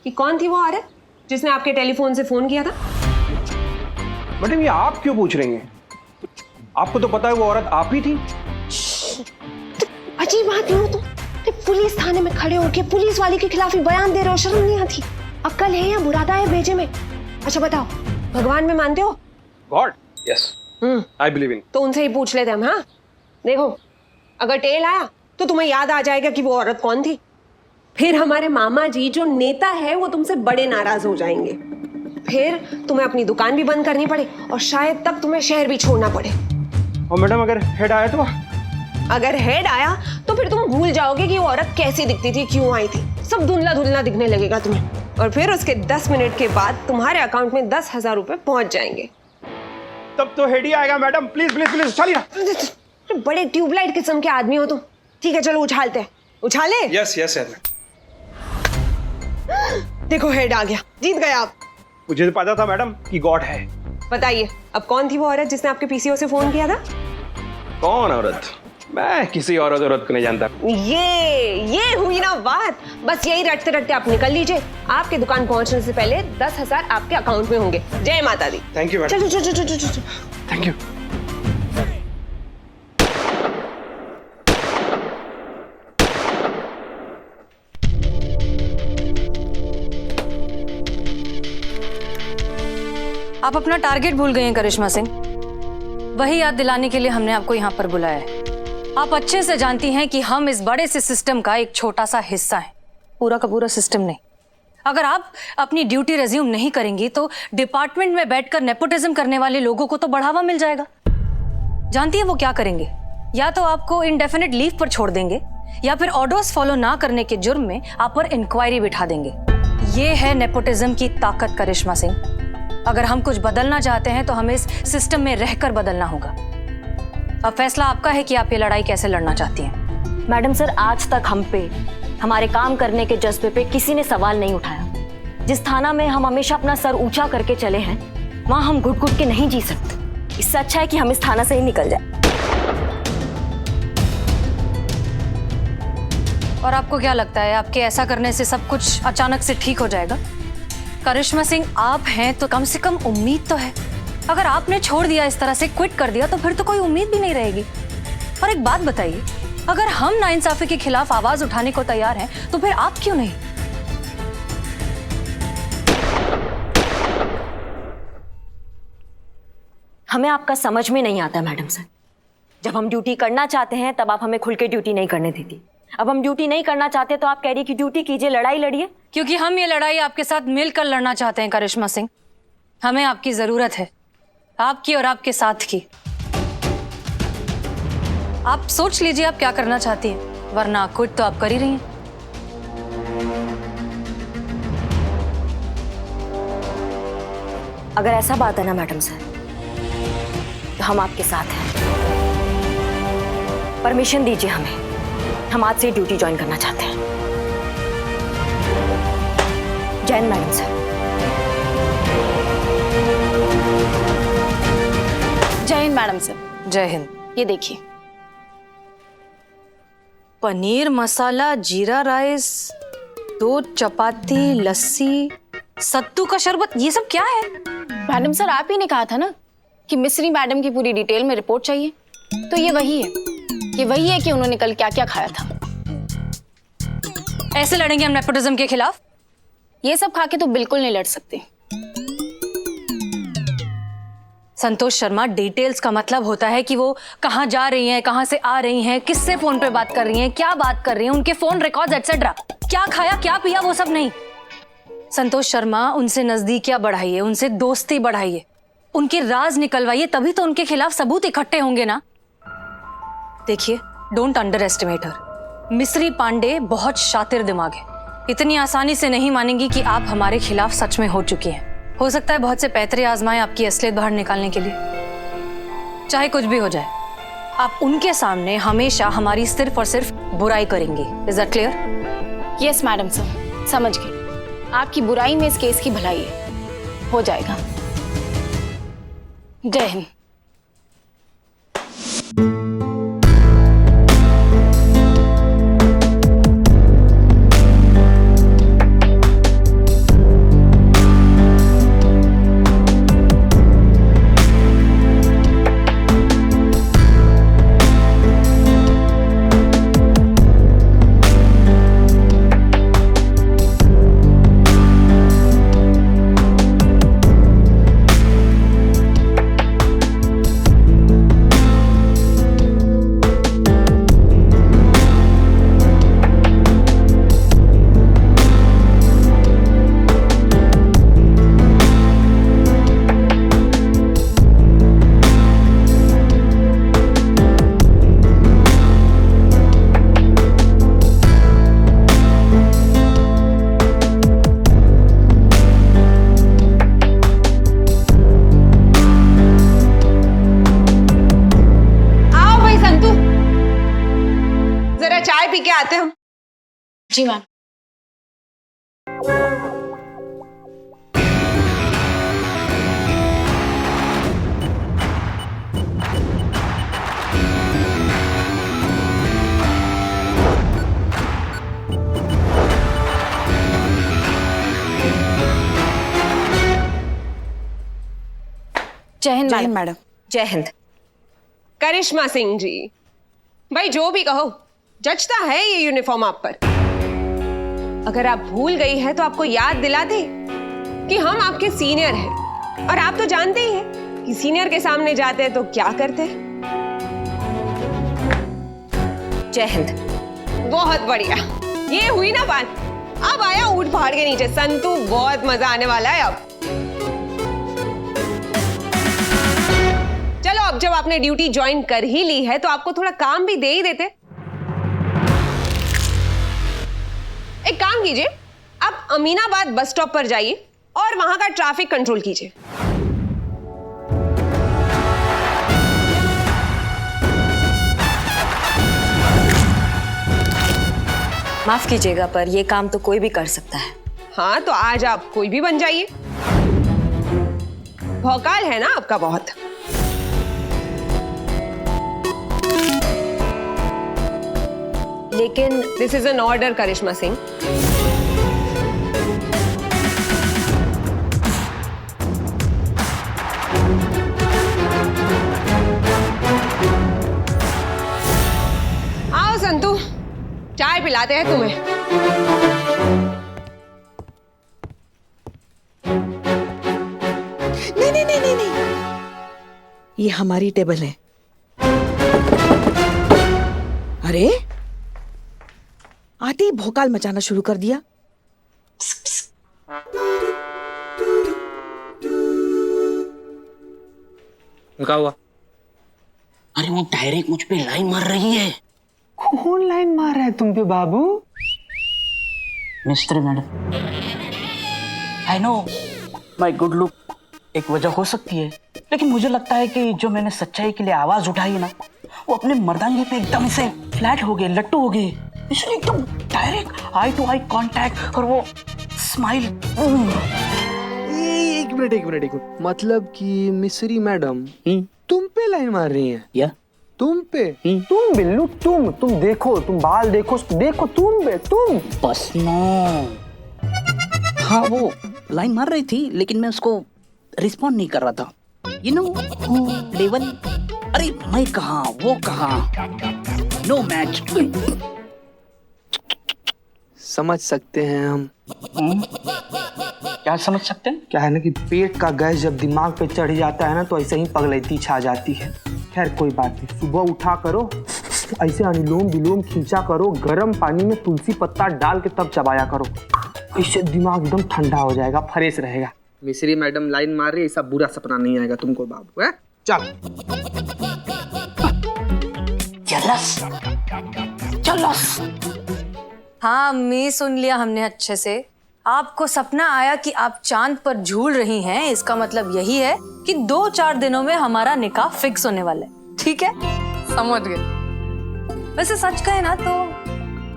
कि कौन थी वो औरत जिसने आपके टेलीफोन से फोन किया था। मैडम ये आप क्यों पूछ रही हैं? आपको तो पता है वो औरत आप ही थी। अजीब बात नहीं हो तुम, पुलिस थाने में खड़े होकर पुलिस वाले के खिलाफ ही बयान दे रहे हो, शर्म नहीं आती? अक्ल है या बुरादा है भेजे में? अच्छा बताओ, भगवान में मानते हो? God, yes, I believe in. तो उनसे ही पूछ लेते हम। हाँ देखो, अगर टेल आया तो तुम्हें याद आ जाएगा कि वो औरत कौन थी। फिर हमारे मामा जी जो नेता है वो तुमसे बड़े नाराज हो जाएंगे। फिर तुम्हें अपनी दुकान भी बंद करनी पड़े और शायद तब तुम्हें शहर भी छोड़ना पड़े। और मैडम अगर हेड आया तो? अगर हेड आया तो फिर तुम भूल जाओगे कि वो औरत कैसी दिखती थी, क्यों आई थी। सब धुंधला धुंधला दिखने लगेगा तुम्हें, और फिर उसके 10 मिनट के बाद तुम्हारे अकाउंट में 10,000 रुपए पहुंच जाएंगे। तब तो हेड ही आएगा मैडम, प्लीज प्लीज प्लीज चलिए। बड़े ट्यूबलाइट किस्म के आदमी हो तुम। ठीक है चलो उछालते हैं, उछाले। Yes yes sir. देखो हेड आ गया, जीत गए आप। मुझे तो पता था मैडम कि गॉड है। बताइए अब कौन थी वो औरत जिसने आपके पीसीओ से फोन किया था? कौन औरत? मैं किसी और औरत को नहीं जानता। ये हुई ना बात। बस यही रटते रटते आप निकल लीजिए। आपके दुकान पहुंचने से पहले 10,000 आपके अकाउंट में होंगे। जय माता दी। Thank you madam. चलो चलो चलो चलो। Thank you. आप अपना टारगेट भूल गए हैं करिश्मा सिंह। वही याद दिलाने के लिए हमने आपको यहाँ पर बुलाया है। आप अच्छे से जानती हैं कि हम इस बड़े से सिस्टम का एक छोटा सा हिस्सा है, पूरा का पूरा सिस्टम नहीं। अगर आप अपनी ड्यूटी रिज्यूम नहीं करेंगी तो डिपार्टमेंट में बैठकर नेपोटिज्म करने वाले लोगों को तो बढ़ावा मिल जाएगा। जानती है वो क्या करेंगे? या तो आपको इंडेफिनिट लीव पर छोड़ देंगे या फिर ऑर्डर्स फॉलो ना करने के जुर्म में आप पर इंक्वायरी बिठा देंगे। ये है नेपोटिज्म की ताकत करिश्मा सिंह। अगर हम कुछ बदलना चाहते हैं तो हमें इस सिस्टम में रहकर बदलना होगा। अब फैसला आपका है कि आप ये लड़ाई कैसे लड़ना चाहती हैं। मैडम सर, आज तक हम पे, हमारे काम करने के जज्बे पे किसी ने सवाल नहीं उठाया। जिस थाना में हम हमेशा अपना सर ऊंचा करके चले हैं, वहां हम घुट घुट के नहीं जी सकते। इससे अच्छा है कि हम इस थाना से ही निकल जाए। और आपको क्या लगता है आपके ऐसा करने से सब कुछ अचानक से ठीक हो जाएगा? करिश्मा सिंह, आप हैं तो कम से कम उम्मीद तो है। अगर आपने छोड़ दिया, इस तरह से क्विट कर दिया, तो फिर तो कोई उम्मीद भी नहीं रहेगी। और एक बात बताइए, अगर हम नाइंसाफी के खिलाफ आवाज उठाने को तैयार हैं तो फिर आप क्यों नहीं? हमें आपका समझ में नहीं आता मैडम सर। जब हम ड्यूटी करना चाहते हैं तब आप हमें खुल के ड्यूटी नहीं करने देती। अब हम ड्यूटी नहीं करना चाहते तो आप कह रही है कि ड्यूटी कीजिए, लड़ाई लड़िए। क्योंकि हम ये लड़ाई आपके साथ मिलकर लड़ना चाहते हैं करिश्मा सिंह। हमें आपकी जरूरत है, आपकी और आपके साथ की। आप सोच लीजिए आप क्या करना चाहती हैं, वरना क्विट तो आप कर ही रही हैं। अगर ऐसा बात है ना मैडम सर, तो हम आपके साथ हैं। परमिशन दीजिए हमें, हम आज से ड्यूटी ज्वाइन करना चाहते हैं। जय Hind madam sir. Jai Hind madam sir. Jai Hind. ये देखिए, पनीर मसाला, जीरा राइस, 2 चपाती, लस्सी, सत्तू का शरबत, ये सब क्या है? मैडम सर आप ही ने कहा था ना कि मिस्री मैडम की पूरी डिटेल में रिपोर्ट चाहिए। तो ये वही है कि उन्होंने कल क्या क्या खाया था। ऐसे लड़ेंगे हम नेपोटिज्म के खिलाफ? ये सब खा के तो बिल्कुल नहीं लड़ सकते। संतोष शर्मा, डिटेल्स का मतलब होता है कि वो कहाँ जा रही हैं, कहाँ से आ रही हैं, किससे फोन पे बात कर रही हैं, क्या बात कर रही हैं, उनके फोन रिकॉर्ड्स एटसेट्रा, क्या खाया क्या पिया, वो सब नहीं। संतोष शर्मा, उनसे नजदीकियां बढ़ाइए, उनसे दोस्ती बढ़ाइए, उनके राज निकलवाइए, तभी तो उनके खिलाफ सबूत इकट्ठे होंगे ना। देखिए, डोंट अंडर एस्टिमेट हर। मिस्री पांडे बहुत शातिर दिमाग है, इतनी आसानी से नहीं मानेंगी कि आप हमारे खिलाफ सच में हो चुकी हैं। हो सकता है बहुत से पैतरे आजमाएं आपकी असलियत बाहर निकालने के लिए। चाहे कुछ भी हो जाए, आप उनके सामने हमेशा हमारी सिर्फ और सिर्फ बुराई करेंगी। Is that clear? Yes madam sir, समझ गई। आपकी बुराई में इस केस की भलाई है, हो जाएगा। जय हिंद। पी के आते हम। जी मैम। जय हिंद मैडम। जय हिंद। करिश्मा सिंह जी, भाई जो भी कहो, जचता है ये यूनिफॉर्म आप पर। अगर आप भूल गई है तो आपको याद दिला दे कि हम आपके सीनियर हैं, और आप तो जानते ही हैं कि सीनियर के सामने जाते हैं तो क्या करते हैं। जय हिंद। बहुत बढ़िया, ये हुई ना बात। अब आया ऊंट पहाड़ के नीचे संतू, बहुत मजा आने वाला है अब। चलो, अब जब आपने ड्यूटी ज्वाइन कर ही ली है तो आपको थोड़ा काम भी दे ही देते। एक काम कीजिए, आप अमीनाबाद बस स्टॉप पर जाइए और वहां का ट्रैफिक कंट्रोल कीजिए। माफ कीजिएगा, पर यह काम तो कोई भी कर सकता है। हाँ, तो आज आप कोई भी बन जाइए। भौकाल है ना आपका बहुत। लेकिन दिस इज एन ऑर्डर करिश्मा सिंह। आओ संतू, चाय पिलाते हैं तुम्हें। नहीं, ये हमारी टेबल है। अरे, आते ही भौकाल मचाना शुरू कर दिया। क्या हुआ? अरे वो डायरेक्ट मुझ पे लाइन मार रही है। कौन लाइन मार रहा है तुम पे बाबू? Mister madam, I know my good look एक वजह हो सकती है, लेकिन मुझे लगता है कि जो मैंने सच्चाई के लिए आवाज उठाई है ना, वो अपने मर्दानगी पे एकदम से फ्लैट हो गए, लट्टू हो गए। इसलिए एकदम direct eye to eye contact और वो स्माइल। एक मिनट। मतलब कि मिस्री मैडम तुम पे लाइन मार रही हैं? या तुम पे? तुम बिल्लू, तुम देखो, तुम बाल देखो तुम पे, तुम बस नो। हाँ, वो लाइन मार रही थी, लेकिन मैं उसको रिस्पॉन्ड नहीं कर रहा था। यू नो लेवल अरे मैं कहाँ वो कहाँ, नो मैच। समझ सकते हैं हम। क्या समझ सकते हैं? क्या है ना कि पेट का गैस जब दिमाग पे चढ़ जाता है ना तो ऐसे ही पगलैती छा जाती है। खैर कोई बात नहीं, सुबह उठा करो, ऐसे अनुलोम विलोम खींचा करो, गर्म पानी में तुलसी पत्ता डाल के तब चबाया करो, इससे दिमाग एकदम ठंडा हो जाएगा, फ्रेश रहेगा। मिश्री मैडम लाइन मार रही, ऐसा बुरा सपना नहीं आएगा तुमको बाबू। है चल चलस। हाँ अम्मी, सुन लिया हमने अच्छे से। आपको सपना आया कि आप चांद पर झूल रही हैं, इसका मतलब यही है कि 2-4 दिनों में हमारा निकाह फिक्स होने वाला है। ठीक है, समझ गए। वैसे सच कहे ना तो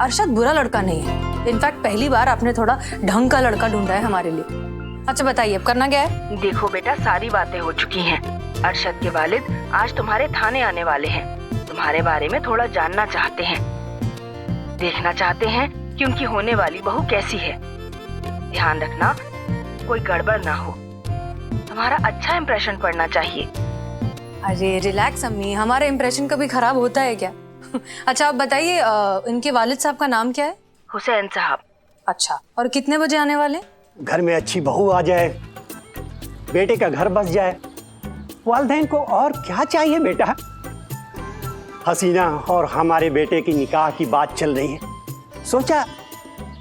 अरशद बुरा लड़का नहीं है। इनफैक्ट पहली बार आपने थोड़ा ढंग का लड़का ढूंढा है हमारे लिए। अच्छा बताइए, अब करना क्या है? देखो बेटा, सारी बातें हो चुकी हैं। अरशद के वालिद आज तुम्हारे थाने आने वाले हैं। तुम्हारे बारे में थोड़ा जानना चाहते हैं, देखना चाहते हैं कि उनकी होने वाली बहू कैसी है। ध्यान रखना कोई गड़बड़ ना हो, तुम्हारा अच्छा इंप्रेशन पड़ना चाहिए। अरे रिलैक्स अम्मी, हमारा इंप्रेशन कभी खराब होता है क्या? अच्छा आप बताइए, इनके वालिद साहब का नाम क्या है? हुसैन साहब। अच्छा, और कितने बजे आने वाले? घर में अच्छी बहू आ जाए, बेटे का घर बस जाए, वालिदैन को और क्या चाहिए बेटा। हसीना और हमारे बेटे की निकाह की बात चल रही है, सोचा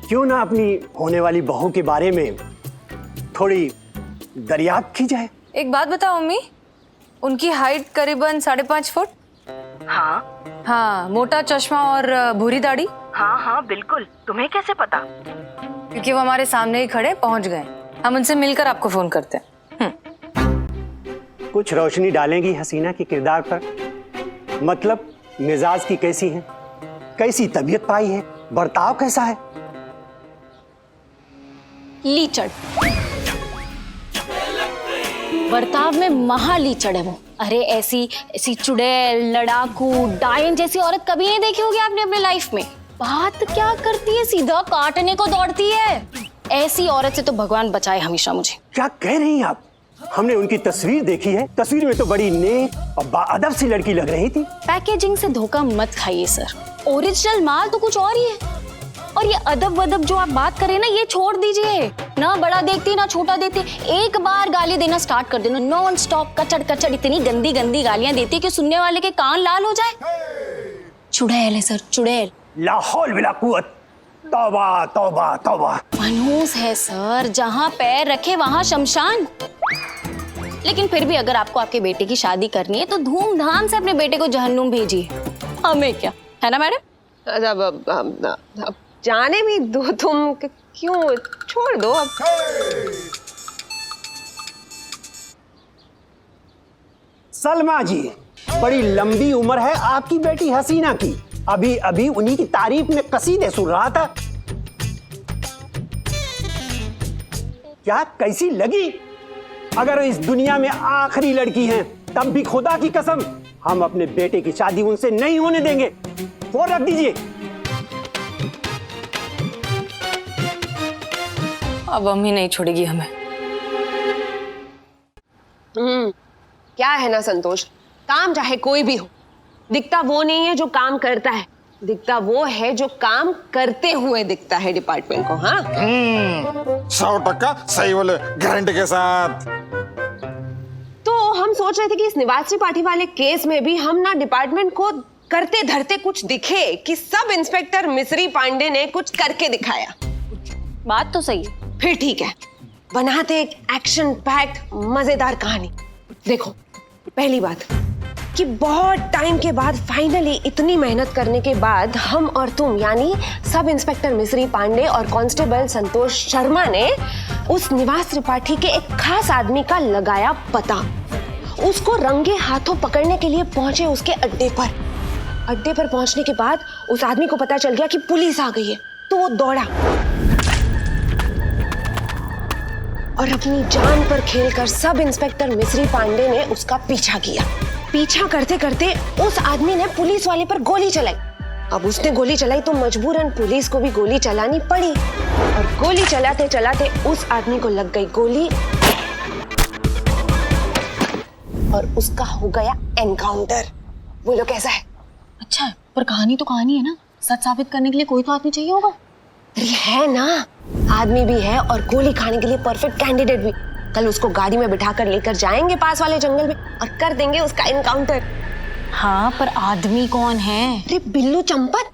क्यों ना अपनी होने वाली बहू के बारे में थोड़ी दरियाफ्त की जाए। एक बात बताओ अम्मी, उनकी हाइट करीबन 5.5 फुट? हाँ, मोटा चश्मा और भूरी दाढ़ी? हाँ बिल्कुल। तुम्हें कैसे पता? क्योंकि वो हमारे सामने ही खड़े पहुंच गए। हम उनसे मिलकर आपको फोन करते हैं। कुछ रोशनी डालेंगी हसीना के किरदार पर? मतलब मिजाज की कैसी है, कैसी तबीयत पाई है, बर्ताव कैसा है? लीचड़, बर्ताव में महा लीचड़ है वो। अरे ऐसी चुड़ैल, लड़ाकू, डायन जैसी औरत कभी नहीं देखी होगी आपने अपने लाइफ में। बात क्या करती है, सीधा काटने को दौड़ती है। ऐसी औरत से तो भगवान बचाए हमेशा मुझे। क्या कह रही हैं आप? हमने उनकी तस्वीर देखी है, तस्वीर में तो बड़ी नेक और बाअदब सी लड़की लग रही थी। पैकेजिंग से धोखा मत खाइए सर, ओरिजिनल माल तो कुछ और ही है। और ये अदब वदब जो आप बात करें ना, ये छोड़ दीजिए। ना बड़ा देखती ना छोटा देखती, एक बार गाली देना स्टार्ट कर देना, नॉन स्टॉप कचड़ कचड़ इतनी गंदी गंदी गालियां देती कि सुनने वाले के कान लाल हो जाए। चुड़ैल है सर, चुड़ैल। ला हौल वला कुव्वत, तौबा तौबा तौबा। मनहूस है सर, जहाँ पैर रखे वहाँ शमशान। लेकिन फिर भी अगर आपको आपके बेटे की शादी करनी है तो धूमधाम से अपने बेटे को जहन्नुम भेजिए, हमें क्या है ना मैडम? अब जाने भी दो, तुम क्यों, छोड़ दो अब। सलमा जी, बड़ी लंबी उम्र है आपकी बेटी हसीना की। अभी अभी उन्हीं की तारीफ में कसीदे सुन रहा था। क्या कैसी लगी? अगर इस दुनिया में आखिरी लड़की हैं, तब भी खुदा की कसम हम अपने बेटे की शादी उनसे नहीं होने देंगे। फोन रख दीजिए। अब अम्मी नहीं छोड़ेगी हमें। क्या है ना संतोष, काम चाहे कोई भी हो, दिखता वो नहीं है जो काम करता है, दिखता वो है जो काम करते हुए दिखता है डिपार्टमेंट को। हाँ 100% सही बोले, गारंटी के साथ। तो हम सोच रहे थे कि इस निवास त्रिपाठी वाले केस में भी हम ना डिपार्टमेंट को करते धरते कुछ दिखे कि सब इंस्पेक्टर मिस्री पांडे ने कुछ करके दिखाया। बात तो सही है। फिर ठीक है, बनाते एक एक्शन पैक्ड मजेदार कहानी। देखो, पहली बात कि बहुत टाइम के बाद फाइनली इतनी मेहनत करने के बाद हम और तुम यानी सब इंस्पेक्टर मिस्री पांडे और कांस्टेबल संतोष शर्मा ने उस निवास त्रिपाठी के एक खास आदमी का लगाया पता। उसको रंगे हाथों पकड़ने के लिए पहुंचे उसके अड्डे पर। अड्डे पर पहुंचने के बाद उस आदमी को पता चल गया कि पुलिस आ गई है, तो वो दौड़ा और अपनी जान पर खेलकर सब इंस्पेक्टर मिस्री पांडे ने उसका पीछा किया। पीछा करते करते उस आदमी ने पुलिस वाले पर गोली चलाई। अब उसने गोली चलाई तो मजबूरन पुलिस को भी गोली चलानी पड़ी और गोली चलाते चलाते उस आदमी को लग गई गोली और उसका हो गया एनकाउंटर। बोलो कैसा है? अच्छा है, पर कहानी तो कहानी है ना, सच साबित करने के लिए कोई तो आदमी चाहिए होगा। अरे है ना, आदमी भी है और गोली खाने के लिए परफेक्ट कैंडिडेट भी। कल उसको गाड़ी में बिठाकर लेकर जाएंगे पास वाले जंगल में और कर देंगे उसका एनकाउंटर। हाँ, पर आदमी कौन है? अरे बिल्लू चंपत।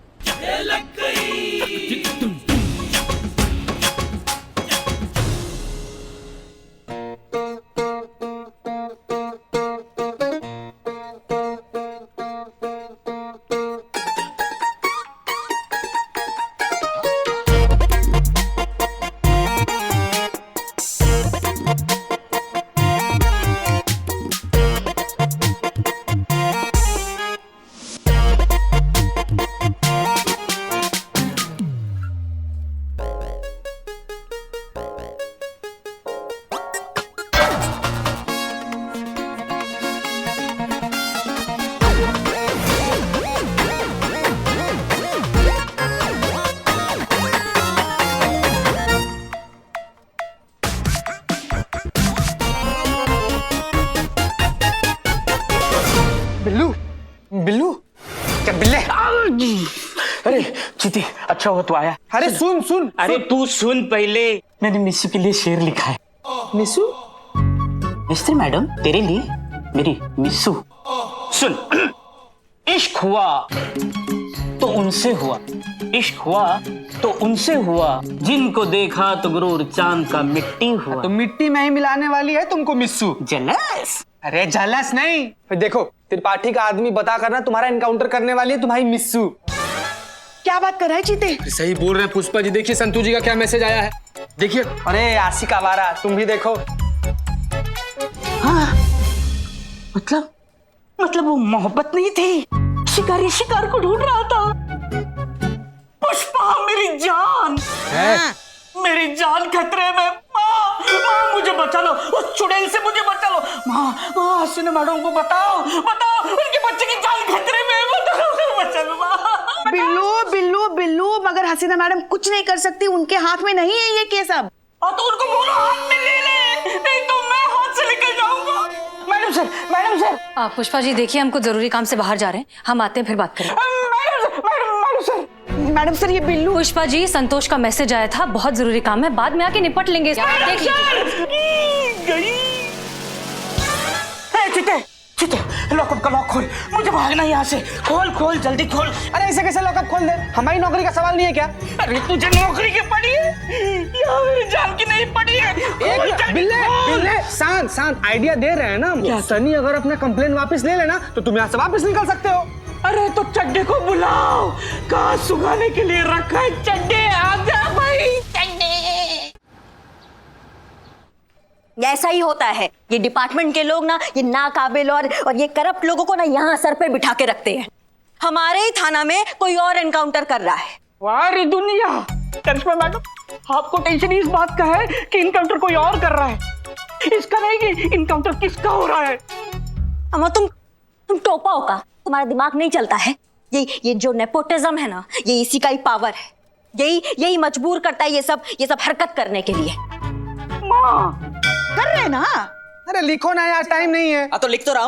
बिल्लू बिल्लू क्या बिल्ले? अरे चीती, अच्छा हुआ तू आया। अरे सुन सुन, अरे तू सुन पहले। मैंने मिस्सू के लिए शेर लिखा है। मिस्सू? मिस्टर मैडम, तेरे लिए मेरी मिस्सू। सुन, इश्क हुआ तो उनसे हुआ, इश्क हुआ तो उनसे हुआ, जिनको देखा तो गुरूर चांद का मिट्टी हुआ। तो मिट्टी में ही मिलाने वाली है तुमको मिस्सू। जलस? अरे जलस नहीं, फिर देखो त्रिपाठी का आदमी बता करना तुम्हारा एनकाउंटर करने वाली है तुम्हारी मिस्सू। क्या बात कर रहा है चीते? सही बोल रहे हैं पुष्पा जी। देखिए संतू जी का क्या मैसेज आया है, देखिए। अरे आशिक आवारा, तुम भी देखो। हाँ, मतलब वो मोहब्बत नहीं थी, शिकारी शिकार को ढूंढ रहा था। पुष्पा मेरी जान है? मेरी जान खतरे में। माँ मुझे बचा लो, उस चुड़ैल से मुझे बचा लो। माँ हसीना मैडम को बताओ, उनके बच्चे की जान खतरे में है, बताओ, बचा लो माँ। बिल्लू बिल्लू बिल्लू, मगर हसीना मैडम कुछ नहीं कर सकती, उनके हाथ में नहीं है ये केस अब। और तो उनको बोलो हाथ में ले ले, नहीं तो मैं हाथ से लेकर जाऊंगा। Madam sir. पुष्पा जी देखिए, हमको जरूरी काम से बाहर जा रहे हैं, हम आते हैं फिर बात करें। मैडम सर ये बिल्लू। पुष्पा जी, संतोष का मैसेज आया था, बहुत जरूरी काम है, बाद में आके निपट लेंगे। देख लीजिए। चिते, लॉकअप का लॉक खोल, मुझे भागना यहाँ से। खोल जल्दी खोल। अरे ऐसे कैसे लॉकअप खोल दे? हमारी नौकरी का सवाल नहीं है क्या? अरे तुझे नौकरी की पड़ी है या मेरी जान की नहीं पड़ी है? बिल्ले शांत आइडिया दे रहे हैं ना हम। सनी अगर अपना कंप्लेन वापस ले लेना तो तुम यहाँ से वापस निकल सकते हो। अरे तो चड्डे को बुलाओ, कहाँ सुखाने के लिए रखा है। चड्डे आजा भाई, चड्डे। ऐसा ही होता है, ये डिपार्टमेंट के लोग ना, ये नाकाबिल और ये करप्ट लोगों को ना यहाँ सर पे बिठा के रखते हैं। हमारे ही थाना में कोई और एनकाउंटर कर रहा है। वाह रे दुनिया। करिश्मा मैडम, आपको टेंशन इस बात का है कि इनकाउंटर कोई और कर रहा है, इसका नहीं कि इनकाउंटर किसका हो रहा है। अम्मा तुम टोपा हो का, तुम्हारा दिमाग नहीं चलता है। ये जो नेपोटिज्म है ना, ये इसी का ही पावर है, यही मजबूर करता है ये सब हरकत करने के लिए। माँ कर रहे ना। अरे लिखो ना यार, टाइम नहीं है। तो लिख तो रहा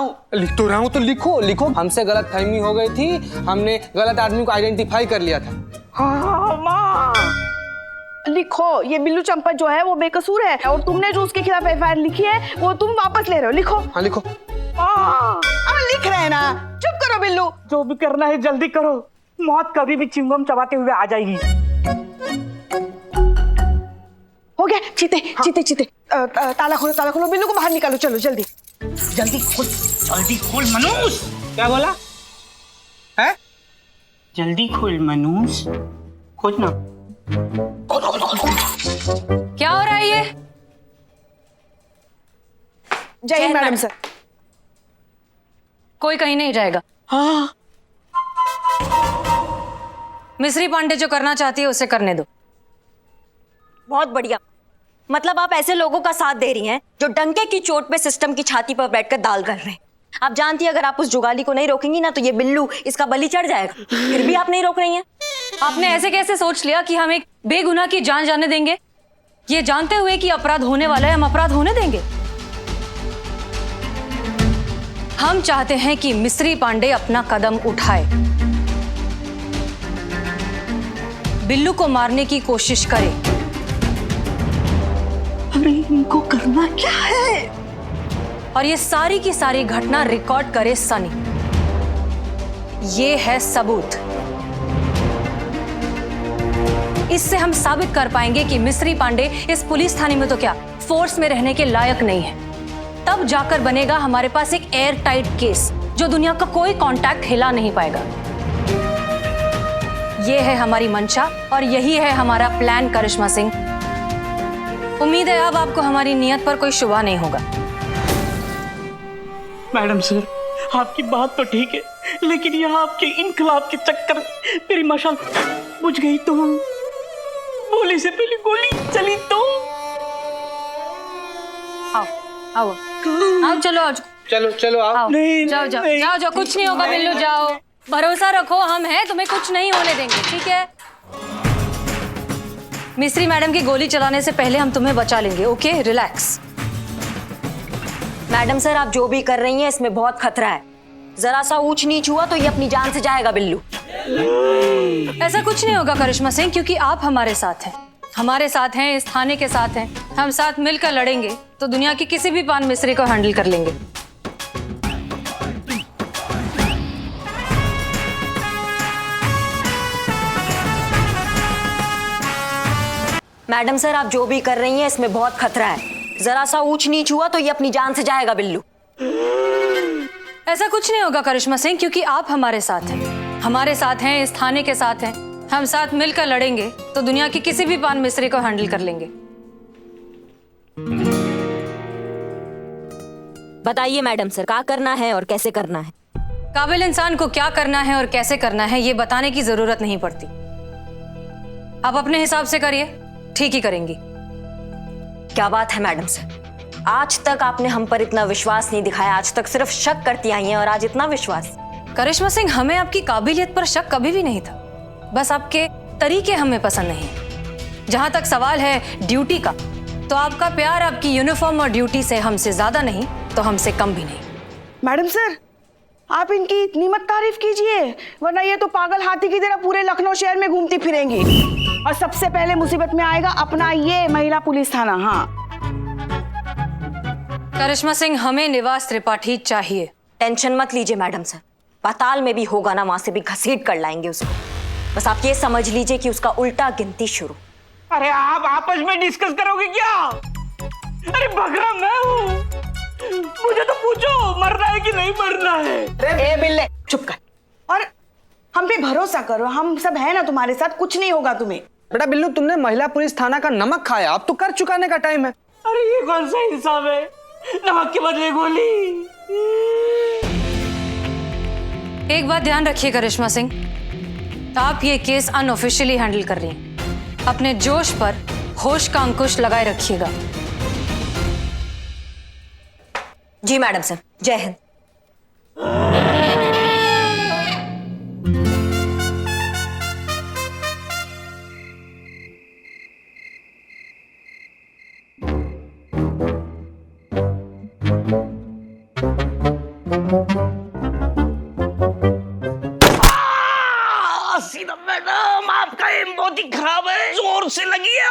हूँ तो लिखो। हमसे गलत फहमी हो गई थी, हमने गलत आदमी को आइडेंटिफाई कर लिया था। हाँ माँ लिखो, ये बिल्लू चंपत जो है वो बेकसूर है और तुमने जो उसके खिलाफ एफआईआर लिखी है वो तुम वापस ले रहे हो। लिखो। हाँ लिखो। अब लिख रहे हैं ना, चुप करो बिल्लू। जो भी करना है जल्दी करो, मौत कभी भी चिंगम चबाते हुए आ जाएगी। हो गया। चीते ताला खोलो, बिल्लू को बाहर निकालो। चलो जल्दी खोल मनोज। क्या बोला है? जल्दी खोल मनोज, खोल ना। क्या हो रहा है ये? जय मैडम सर। कोई कहीं नहीं जाएगा। हाँ। मिस्री पांडे जो करना चाहती है उसे करने दो। बहुत बढ़िया, मतलब आप ऐसे लोगों का साथ दे रही हैं जो डंके की चोट पे सिस्टम की छाती पर बैठकर दाल कर रहे हैं। आप जानती है अगर आप उस जुगाली को नहीं रोकेंगी ना तो ये बिल्लू इसका बलि चढ़ जाएगा, फिर भी आप नहीं रोक रही हैं। आपने ऐसे कैसे सोच लिया कि हम एक बेगुनाह की जान जाने देंगे? ये जानते हुए कि अपराध होने वाला है, हम अपराध होने देंगे? हम चाहते हैं कि मिस्री पांडे अपना कदम उठाए, बिल्लू को मारने की कोशिश करे। अरे इनको करना क्या है? और ये सारी की सारी घटना रिकॉर्ड करे सनी। ये है सबूत। इससे हम साबित कर पाएंगे कि मिस्री पांडे इस पुलिस थाने में तो क्या फोर्स में रहने के लायक नहीं है। तब जाकर बनेगा हमारे पास एक एयर टाइट केस जो दुनिया का कोई कांटेक्ट हिला नहीं पाएगा। ये है हमारी मंशा और यही है हमारा प्लान करिश्मा सिंह। उम्मीद है अब आपको हमारी नियत पर कोई शुबा नहीं होगा। मैडम सर, आपकी बात तो ठीक है, लेकिन यहाँ आपके इनकलाब के चक्कर मेरी मशाल बुझ गई तो गोली से पहले गोली चली तो। आओ आओ आओ, चलो आज चलो चलो आओ। नहीं, जाओ जाओ नहीं, जाओ जाओ, कुछ नहीं होगा बिल्लू, जाओ, भरोसा रखो, हम हैं, तुम्हें कुछ नहीं होने देंगे, ठीक है? मिस्री मैडम की गोली चलाने से पहले हम तुम्हें बचा लेंगे, ओके? रिलैक्स। मैडम सर, आप जो भी कर रही हैं इसमें बहुत खतरा है। जरा सा ऊंच नीच हुआ तो ये अपनी जान से जाएगा बिल्लू। ऐसा कुछ नहीं होगा करिश्मा सिंह, क्योंकि आप हमारे साथ हैं, हमारे साथ हैं, इस थाने के साथ हैं। हम साथ मिलकर लड़ेंगे तो दुनिया की किसी भी पान मिस्री को हैंडल कर लेंगे। मैडम सर, आप जो भी कर रही हैं इसमें बहुत खतरा है। जरा सा ऊंच नीच हुआ तो ये अपनी जान से जाएगा बिल्लू। ऐसा कुछ नहीं होगा करिश्मा सिंह, क्योंकि आप हमारे साथ हैं, हमारे साथ हैं, इस थाने के साथ हैं। हम साथ मिलकर लड़ेंगे तो दुनिया की किसी भी पान मिस्री को हैंडल कर लेंगे। बताइए मैडम सर, क्या करना है और कैसे करना है? काबिल इंसान को क्या करना है और कैसे करना है ये बताने की जरूरत नहीं पड़ती। आप अपने हिसाब से करिए, ठीक ही करेंगी। क्या बात है मैडम सर, आज तक आपने हम पर इतना विश्वास नहीं दिखाया। आज तक सिर्फ शक करती आई हैं और आज इतना विश्वास। करिश्मा सिंह, हमें आपकी काबिलियत पर शक कभी भी नहीं था, बस आपके तरीके हमें पसंद नहीं है। जहां तक सवाल है ड्यूटी का, तो आपका प्यार आपकी यूनिफॉर्म और ड्यूटी से हमसे ज्यादा नहीं तो हमसे कम भी नहीं। मैडम सर, आप इनकी इतनी मत तारीफ कीजिए, वरना ये तो पागल हाथी की तरह पूरे लखनऊ शहर में घूमती फिरेंगी और सबसे पहले मुसीबत में आएगा अपना ये महिला पुलिस थाना। हाँ करिश्मा सिंह, हमें निवास त्रिपाठी चाहिए। टेंशन मत लीजिए मैडम सर, पाताल में भी होगा ना, वहां से भी घसीट कर लाएंगे उसको। बस आप ये समझ लीजिए कि उसका उल्टा गिनती शुरू। अरे आप आपस में डिस्कस करोगे क्या? अरे बकरा मैं हूँ, मुझे तो पूछो मरना है कि नहीं मरना है। ए बिल्ले, चुप कर और हम पे भरोसा करो, हम सब है ना तुम्हारे साथ, कुछ नहीं होगा तुम्हें। बेटा बिल्लू, तुमने महिला पुलिस थाना का नमक खाया, अब तो कर चुकाने का टाइम है। अरे ये कौन सा इंसाफ है, नमक के बदले गोली। एक बात ध्यान रखिए करिश्मा सिंह, आप ये केस अनऑफिशियली हैंडल कर रही हैं। अपने जोश पर होश का अंकुश लगाए रखिएगा। जी मैडम सर, जय हिंद। सीधा मैडम, आपका एम बहुत ही खराब है, जोर से लगी है।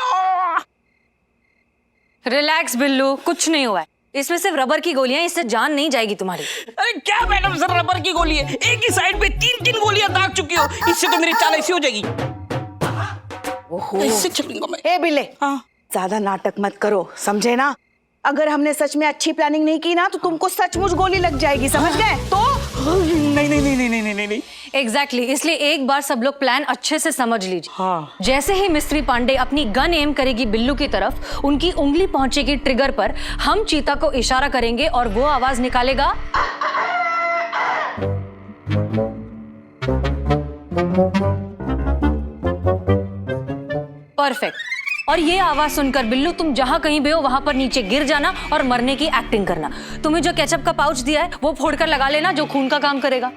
रिलैक्स बिल्लू, कुछ नहीं हुआ है, इसमें सिर्फ रबर की गोलियां, इससे जान नहीं जाएगी तुम्हारी। अरे क्या मैडम सर, रबर की गोली है, एक ही साइड पे 3-3 गोलियां दाग चुकी हो, इससे तो मेरी चाल ऐसी हो जाएगी। ओहो, इससे चलूंगा मैं। ए बिल्ले, ज्यादा नाटक मत करो, समझे ना? अगर हमने सच में अच्छी प्लानिंग नहीं की ना तो तुमको सचमुच गोली लग जाएगी, समझ गए? तो नहीं नहीं नहीं नहीं नहीं नहीं। एग्जैक्टली, इसलिए एक बार सब लोग प्लान अच्छे से समझ लीजिए। हाँ। जैसे ही मिस्त्री पांडे अपनी गन एम करेगी बिल्लू की तरफ, उनकी उंगली पहुंचेगी ट्रिगर पर, हम चीता को इशारा करेंगे और वो आवाज निकालेगा। परफेक्ट। और ये आवाज सुनकर बिल्लू, तुम जहां कहीं भी हो वहां पर नीचे गिर जाना और मरने की एक्टिंग करना। तुम्हें जो केचप का पाउच दिया है वो फोड़कर लगा लेना, जो खून का काम करेगा।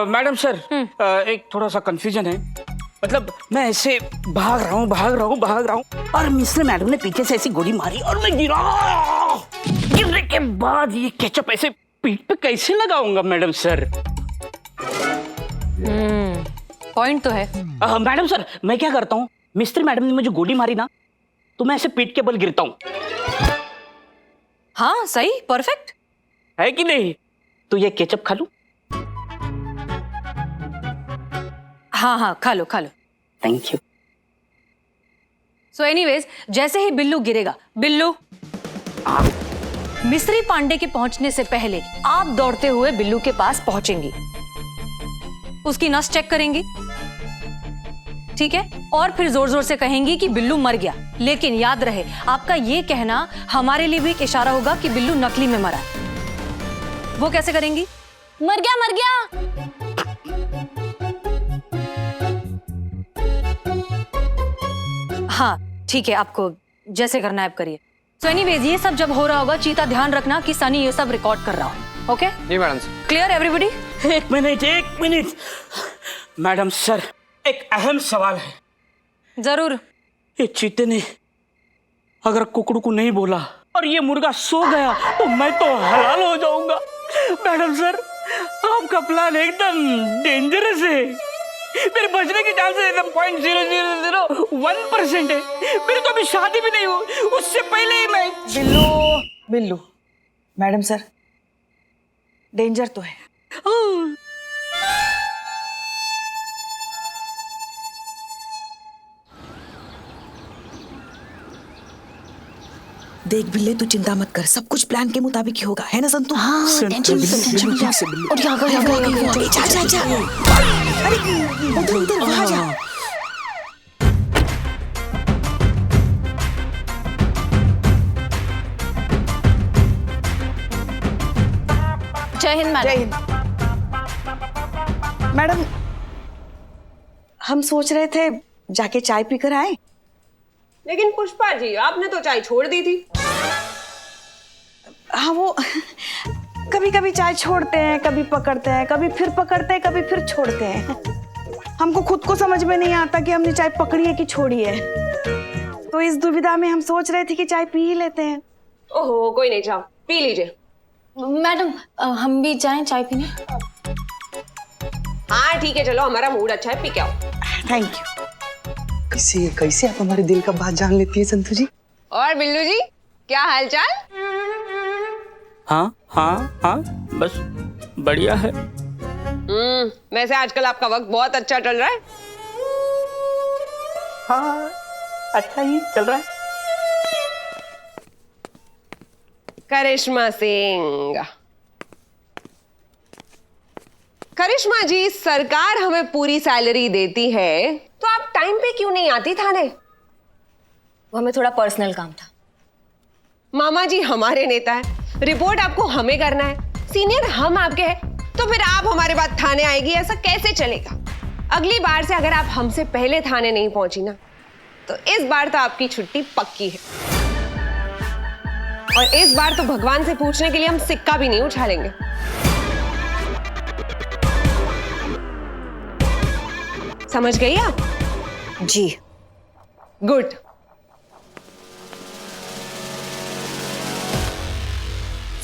मैडम सर, एक थोड़ा सा कंफ्यूजन है। मतलब मैं ऐसे भाग रहा हूँ और मिस्टर मैडम ने पीछे से ऐसी गोली मारी और मैं गिरने के बाद ये केचप ऐसे पीठ पे कैसे लगाऊंगा मैडम सर? पॉइंट तो है। मैडम सर, मैं क्या करता हूँ, मिस्त्री मैडम ने मुझे गोली मारी ना तो मैं ऐसे पीठ के बल गिरता हूँ। हाँ सही, परफेक्ट है कि नहीं? तो ये केचप खा लूं? हाँ हाँ, खा लो खा लो। Thank you. सो एनीवेज, जैसे ही बिल्लू गिरेगा, बिल्लू, मिस्त्री पांडे के पहुंचने से पहले आप दौड़ते हुए बिल्लू के पास पहुंचेंगी, उसकी नस चेक करेंगी, ठीक है? और फिर जोर जोर से कहेंगी कि बिल्लू मर गया। लेकिन याद रहे, आपका ये कहना हमारे लिए भी एक इशारा होगा कि बिल्लू नकली में मरा है। वो कैसे करेंगी? मर गया मर गया। हाँ ठीक है, आपको जैसे करना है आप करिए। सो एनीवेज, ये सब जब हो रहा होगा, चीता ध्यान रखना कि सनी ये सब रिकॉर्ड कर रहा हो। ओके जी मैडम। Clear everybody? एक मिनट मैडम सर, एक अहम सवाल है। जरूर। ये चीते ने अगर कुकड़ू को नहीं बोला और ये मुर्गा सो गया तो मैं तो हलाल हो जाऊंगा। मैडम सर, आपका प्लान एकदम डेंजरस है। मेरे बचने की चांसेस एकदम 0.0001% है। मेरी तो अभी शादी भी नहीं हुई, उससे पहले ही मैं। बिल्लू, मैडम सर, डेंजर तो है। देख बिल्ले, तू चिंता मत कर, सब कुछ प्लान के मुताबिक ही होगा, है ना संतू? हाँ, टेंशन और क्या जा अरे उधर वहां जा। जय हिंद मैडम। जय हिंद मैडम, हम सोच रहे थे जाके चाय पीकर आए। लेकिन पुष्पा जी, आपने तो चाय छोड़ दी थी। हाँ, वो कभी कभी चाय छोड़ते हैं, कभी पकड़ते हैं, कभी फिर पकड़ते हैं, कभी फिर छोड़ते हैं। हमको खुद को समझ में नहीं आता कि हमने चाय पकड़ी है कि छोड़ी है। तो इस दुविधा में हम सोच रहे थे कि चाय पी ही लेते हैं। ओहो, कोई नहीं, जाओ पी लीजिए। मैडम, हम भी जाएं चाय पीने? हाँ ठीक है, चलो, हमारा मूड अच्छा है, पी के आओ। Thank you. कैसे कैसे आप हमारे दिल का बात जान लेती है संतू जी। और बिल्लू जी, क्या हालचाल? हाँ हाँ हाँ, बस बढ़िया है। वैसे आजकल आपका वक्त बहुत अच्छा चल रहा है। हाँ, अच्छा ही चल रहा है। करिश्मा सिंह, करिश्मा जी, सरकार हमें पूरी सैलरी देती है, तो आप टाइम पे क्यों नहीं आती थाने? वो हमें थोड़ा पर्सनल काम था। मामा जी हमारे नेता है, रिपोर्ट आपको हमें करना है, सीनियर हम आपके हैं, तो फिर आप हमारे बाद थाने आएगी, ऐसा कैसे चलेगा? अगली बार से अगर आप हमसे पहले थाने नहीं पहुंची ना, तो इस बार तो आपकी छुट्टी पक्की है। और इस बार तो भगवान से पूछने के लिए हम सिक्का भी नहीं उछालेंगे। समझ गई आप? जी। गुड।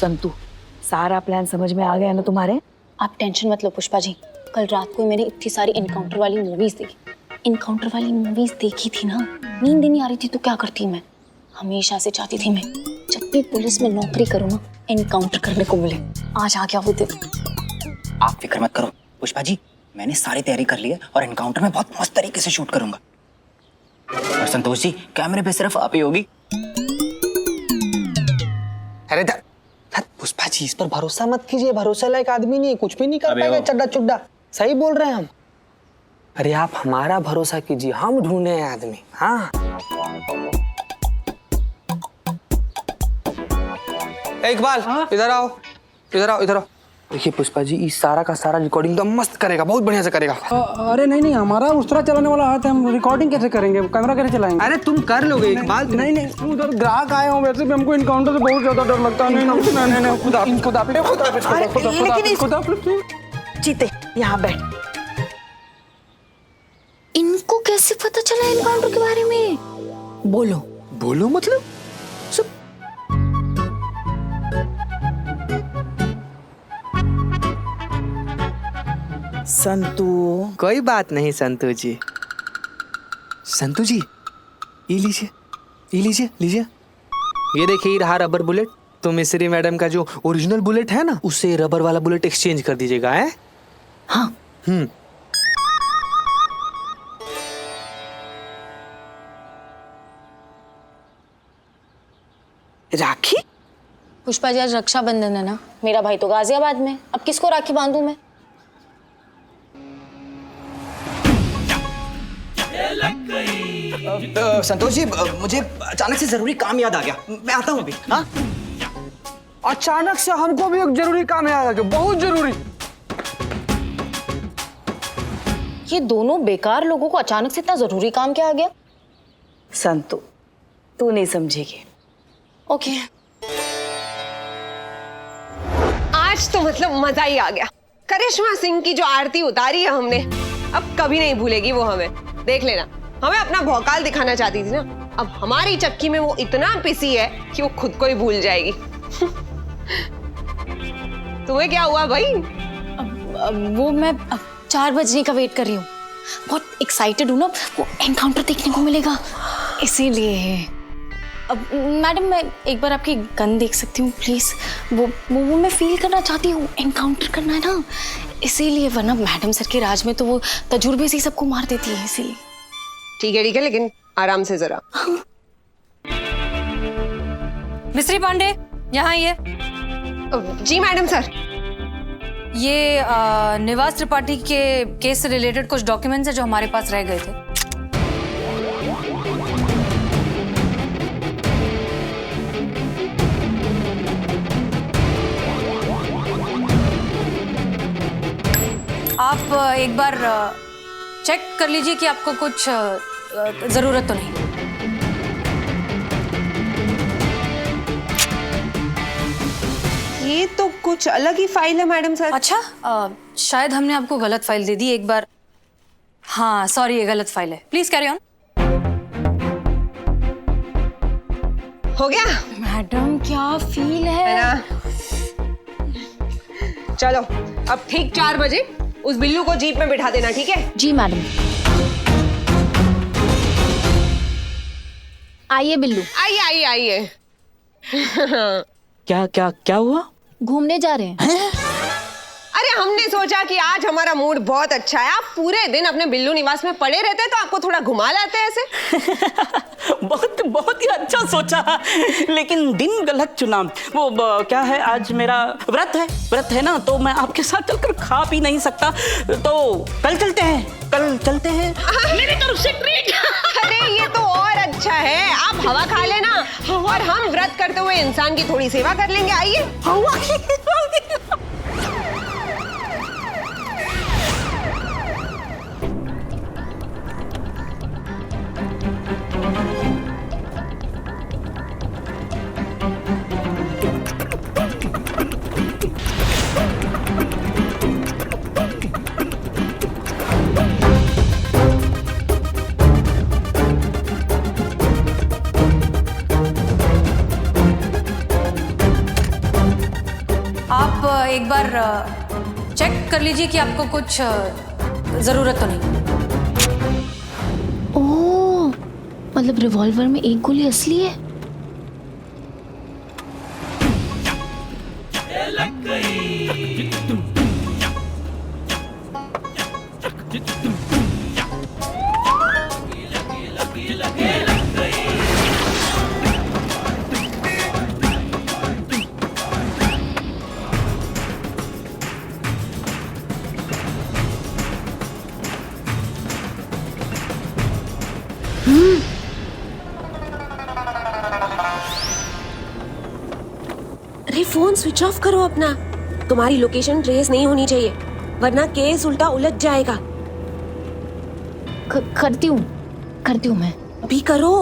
संतू, सारा प्लान समझ में आ गया ना तुम्हारे? आप टेंशन मत लो पुष्पा जी। कल रात को मैंने इतनी सारी इनकाउंटर वाली मूवीज देखी थी ना, नींद नहीं आ रही थी तो क्या करती मैं। हमेशा से चाहती थी मैं जब भी पुलिस में नौकरी करूँ ना, एनकाउंटर करने को मिले। आज आ गया वो दिन। आप फिक्र मत करो पुष्पा जी, मैंने सारी तैयारी कर ली है और एनकाउंटर में बहुत मस्त तरीके से शूट करूंगा। और संतोष जी, कैमरे पे सिर्फ आप ही होगी। अरे पुष्पा जी, इस पर भरोसा मत कीजिए, भरोसा लायक आदमी नहीं है, कुछ भी नहीं कर पाएगा चड्डा चुड्डा। सही बोल रहे हैं हम। अरे आप हमारा भरोसा कीजिए, हम ढूंढे हैं आदमी। हाँ, इकबाल, इधर आओ, इधर आओ, इधर आओ। देखिए पुष्पा जी, इस सारा का सारा रिकॉर्डिंग तो मस्त करेगा, बहुत बढ़िया से करेगा। अरे नहीं, हमारा उस तरह चलाने वाला हाथ है, हम रिकॉर्डिंग कैसे करेंगे, कैमरा कैसे चलाएंगे? अरे तुम कर लोगे इकबाल। नहीं, उधर ग्राहक आए हो, वैसे भी हमको इनकाउंटर से बहुत ज्यादा डर लगता है। नहीं, खुदा जीते, यहाँ बैठ। इनको कैसे पता चला एनकाउंटर के बारे में? बोलो मतलब संतू। कोई बात नहीं संतू जी। संतू जी, ये लीजिए, ये लीजिए, लीजिए। ये देखिए, ये रहा रबर बुलेट। तो मिस्री मैडम का जो ओरिजिनल बुलेट है ना, उससे रबर वाला बुलेट एक्सचेंज कर दीजिएगा, है? हाँ। राखी? पुष्पा जी, आज रक्षाबंधन है ना, मेरा भाई तो गाजियाबाद में, अब किसको राखी बांधूं मैं? संतोष जी, मुझे अचानक से जरूरी काम याद आ गया, मैं आता हूँ अभी। हाँ, अचानक से हमको भी एक जरूरी काम याद आ गया, बहुत जरूरी। ये दोनों बेकार लोगों को अचानक से इतना जरूरी काम क्या आ गया? संतू, तू नहीं समझेगी। ओके। आज तो मतलब मजा ही आ गया। करिश्मा सिंह की जो आरती उतारी है हमने, अब कभी नहीं भूलेगी वो हमें। देख लेना, हमें अपना भौकाल दिखाना चाहती थी ना, अब हमारी चक्की में वो इतना पिसी है कि वो खुद को ही भूल जाएगी। तुम्हें क्या हुआ भाई? वो मैं 4 बजने का वेट कर रही हूँ, बहुत एक्साइटेड हूँ ना, वो एनकाउंटर देखने को मिलेगा, इसीलिए। अब मैडम, मैं एक बार आपकी गन देख सकती हूँ प्लीज? वो मैं फील करना चाहती हूँ, एनकाउंटर करना है ना, इसीलिए। वरना मैडम सर के राज में तो वो तजुर्बे से ही सबको मार देती है, इसीलिए। ठीक है, लेकिन आराम से जरा। मिस्त्री पांडे, यहाँ आइए। जी मैडम सर। ये निवास त्रिपाठी के केस से रिलेटेड कुछ डॉक्यूमेंट्स हैं जो हमारे पास रह गए थे। आप एक बार चेक कर लीजिए कि आपको कुछ जरूरत तो नहीं। ये तो कुछ अलग ही फाइल है मैडम सर। अच्छा, शायद हमने आपको गलत फाइल दे दी एक बार। हाँ सॉरी, ये गलत फाइल है। Please carry on. हो गया मैडम, क्या फील है? चलो, अब ठीक 4 बजे उस बिल्लू को जीप में बिठा देना, ठीक है? जी मैडम। आइए बिल्लू। आइए आइए। क्या हुआ? घूमने जा रहे हैं। अरे हमने सोचा कि आज हमारा मूड बहुत अच्छा है, आप पूरे दिन अपने बिल्लू निवास में पड़े रहते हैं, तो आपको थोड़ा घुमा लाते हैं ऐसे। बहुत ही अच्छा सोचा, लेकिन दिन गलत चुना। वो क्या है, आज मेरा व्रत है ना, तो मैं आपके साथ चलकर खा पी नहीं सकता, तो कल चलते हैं। मेरी तरफ से ट्रीट। अरे ये तो और अच्छा है, आप हवा खा लेना और हम व्रत करते हुए इंसान की थोड़ी सेवा कर लेंगे। आइए। आप एक बार चेक कर लीजिए कि आपको कुछ जरूरत तो नहीं। ओह, मतलब रिवॉल्वर में एक गोली असली है। अरे फोन स्विच ऑफ करो अपना, तुम्हारी लोकेशन ट्रेस नहीं होनी चाहिए, वरना केस उल्टा उलझ जाएगा। करती हूँ मैं। अभी करो।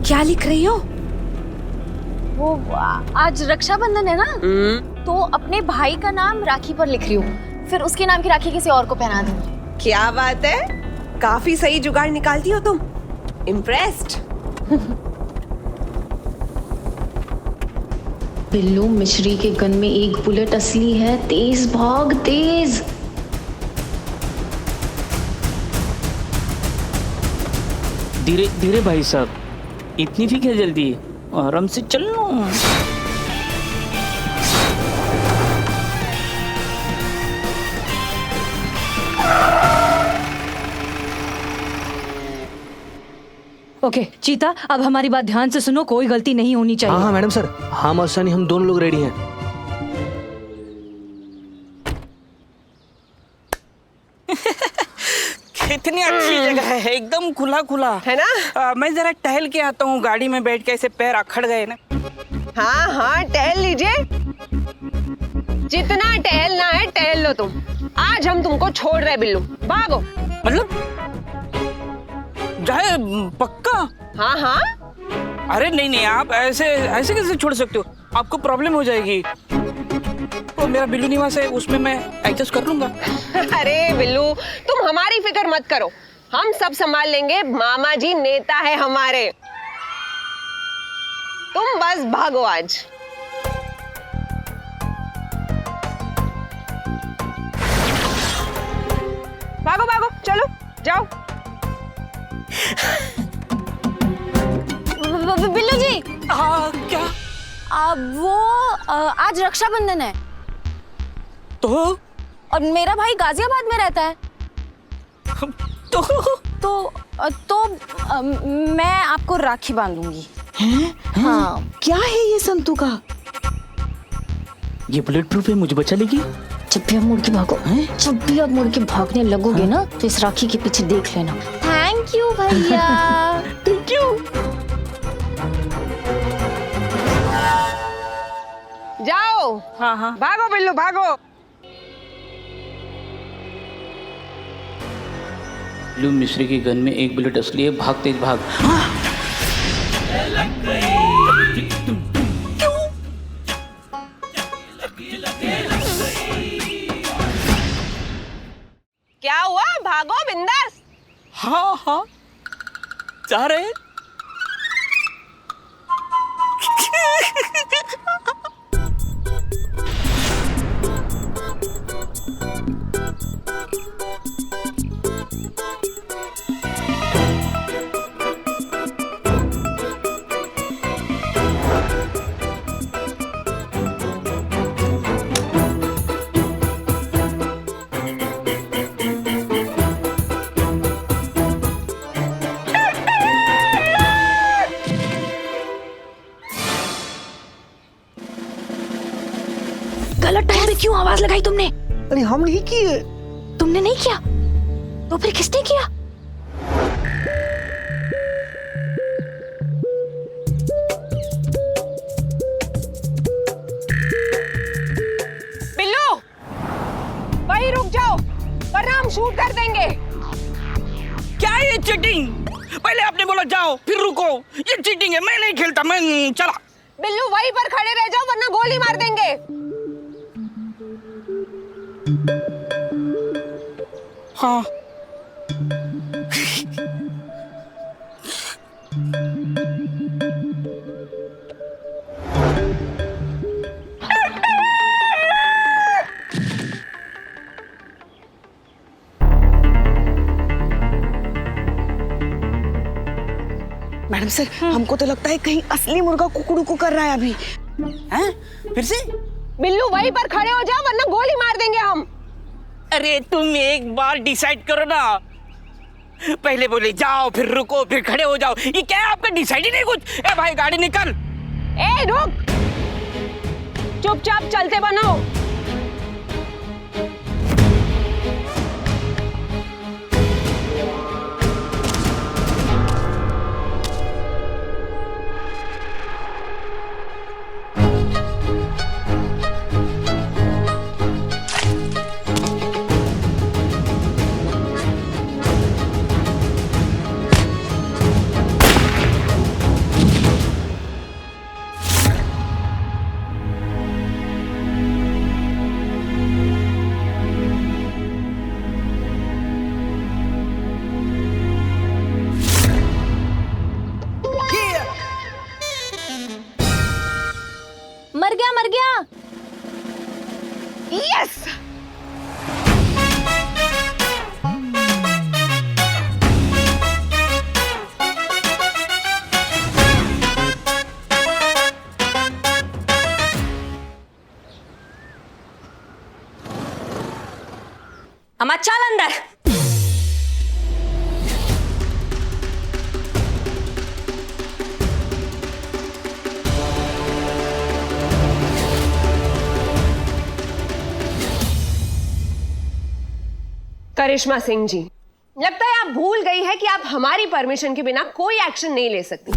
क्या लिख रही हो? वो आज रक्षाबंधन है ना, तो अपने भाई का नाम राखी पर लिख रही हूँ, फिर उसके नाम की राखी किसी और को पहना दूंगी। क्या बात है, काफी सही जुगाड़ निकालती हो तुम। इम्प्रेस्ड। बिल्लू, मिश्री के गन में एक बुलेट असली है, तेज भाग तेज। धीरे धीरे भाई साहब, इतनी भी क्या जल्दी है, आराम से चल लो। ओके चीता, अब हमारी बात ध्यान से सुनो, कोई गलती नहीं होनी चाहिए। हाँ मैडम सर, हम और सनी हम दोनों लोग रेडी हैं। कितनी अच्छी जगह है, एकदम खुला खुला है ना। मैं जरा टहल के आता हूँ, गाड़ी में बैठ के ऐसे पैर अखड़ गए ना। हाँ हाँ टहल लीजिए, जितना टहलना है टहल लो तुम। आज हम तुमको छोड़ रहे बिल्लू, भागो। मतलब जाए पक्का? हाँ हाँ। अरे नहीं नहीं, आप ऐसे ऐसे कैसे छोड़ सकते हो, आपको प्रॉब्लम हो जाएगी। तो मेरा बिल्लू निवास है, उसमें मैं एडजस्ट कर लूंगा। अरे बिल्लू, तुम हमारी फिक्र मत करो, हम सब संभाल लेंगे। मामा जी नेता है हमारे, तुम बस भागो आज। भागो भागो, चलो जाओ। बिल्लू जी। हाँ क्या? आज रक्षाबंधन है तो, और मेरा भाई गाजियाबाद में रहता है। तो मैं आपको राखी बांधूंगी। हाँ। क्या है ये संतू का? ये बुलेट प्रूफ है, मुझे बचा लेगी। जब भी आप मुड़ के भागो, जब भी आप मुड़ के भागने लगोगे ना, तो इस राखी के पीछे देख लेना। थैंक यू भैया। Thank you. जाओ। हाँ हाँ, भागो बिल्लू भागो। बिल्लू, मिश्री की गन में एक बुलेट असली है, भाग तेज भाग। क्या हुआ, भागो बिंदास। हाँ हाँ जा रहे। गलत टाइम पे क्यों आवाज लगाई तुमने? अरे हम नहीं किए। तुमने नहीं किया तो फिर किसने किया? बिल्लू, वहीं रुक जाओ वरना हम शूट कर देंगे। क्या ये चीटिंग? पहले आपने बोला जाओ फिर रुको, ये चीटिंग है, मैं नहीं खेलता, मैं चला। बिल्लू वहीं पर खड़े रह जाओ वरना गोली मार देंगे। हाँ मैडम सर, हमको तो लगता है कहीं असली मुर्गा कुकड़ू कर रहा है अभी। हैं? फिर से? बिल्लू वहीं पर खड़े हो जाओ वरना गोली मार देंगे हम। अरे तुम एक बार डिसाइड करो ना, पहले बोले जाओ फिर रुको फिर खड़े हो जाओ, ये क्या है आपका डिसाइड ही नहीं कुछ। ए भाई गाड़ी निकल। ए रुक, चुपचाप चलते बनो। यस। अम्मा चल अंदर। करिश्मा सिंह जी, लगता है आप भूल गई है कि आप हमारी परमिशन के बिना कोई एक्शन नहीं ले सकती।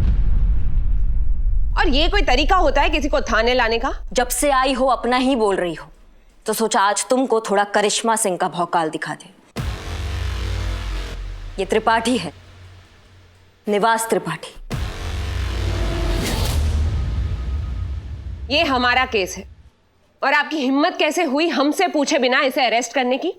और ये कोई तरीका होता है किसी को थाने लाने का? जब से आई हो अपना ही बोल रही हो, तो सोचा आज तुमको थोड़ा करिश्मा सिंह का भौकाल दिखा दे। ये त्रिपाठी है, निवास त्रिपाठी। ये हमारा केस है और आपकी हिम्मत कैसे हुई हमसे पूछे बिना इसे अरेस्ट करने की?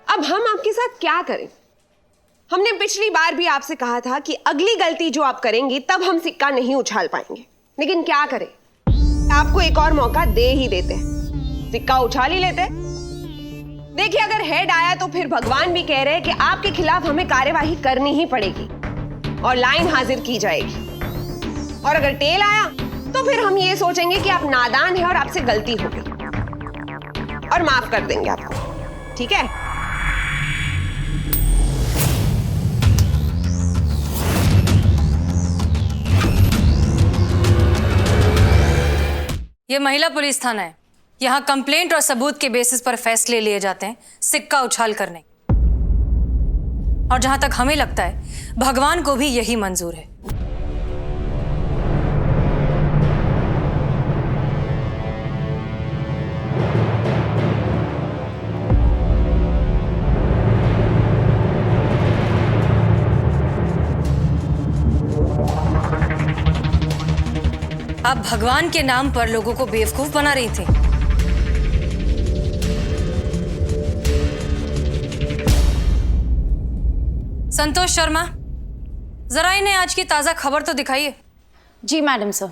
अब हम आपके साथ क्या करें? हमने पिछली बार भी आपसे कहा था कि अगली गलती जो आप करेंगी तब हम सिक्का नहीं उछाल पाएंगे, लेकिन क्या करें, आपको एक और मौका दे ही देते हैं, सिक्का उछाल ही लेते। देखिए, अगर हेड आया तो फिर भगवान भी कह रहे हैं कि आपके खिलाफ हमें कार्यवाही करनी ही पड़ेगी और लाइन हाजिर की जाएगी। और अगर टेल आया तो फिर हम ये सोचेंगे कि आप नादान हैं और आपसे गलती हो गई और माफ कर देंगे आपको, ठीक है? ये महिला पुलिस थाना है। यहाँ कंप्लेंट और सबूत के बेसिस पर फैसले लिए जाते हैं, सिक्का उछाल करने। और जहां तक हमें लगता है भगवान को भी यही मंजूर है। आप भगवान के नाम पर लोगों को बेवकूफ बना रही थी। संतोष शर्मा, जरा इन्हें आज की ताजा खबर तो दिखाइए। जी मैडम सर।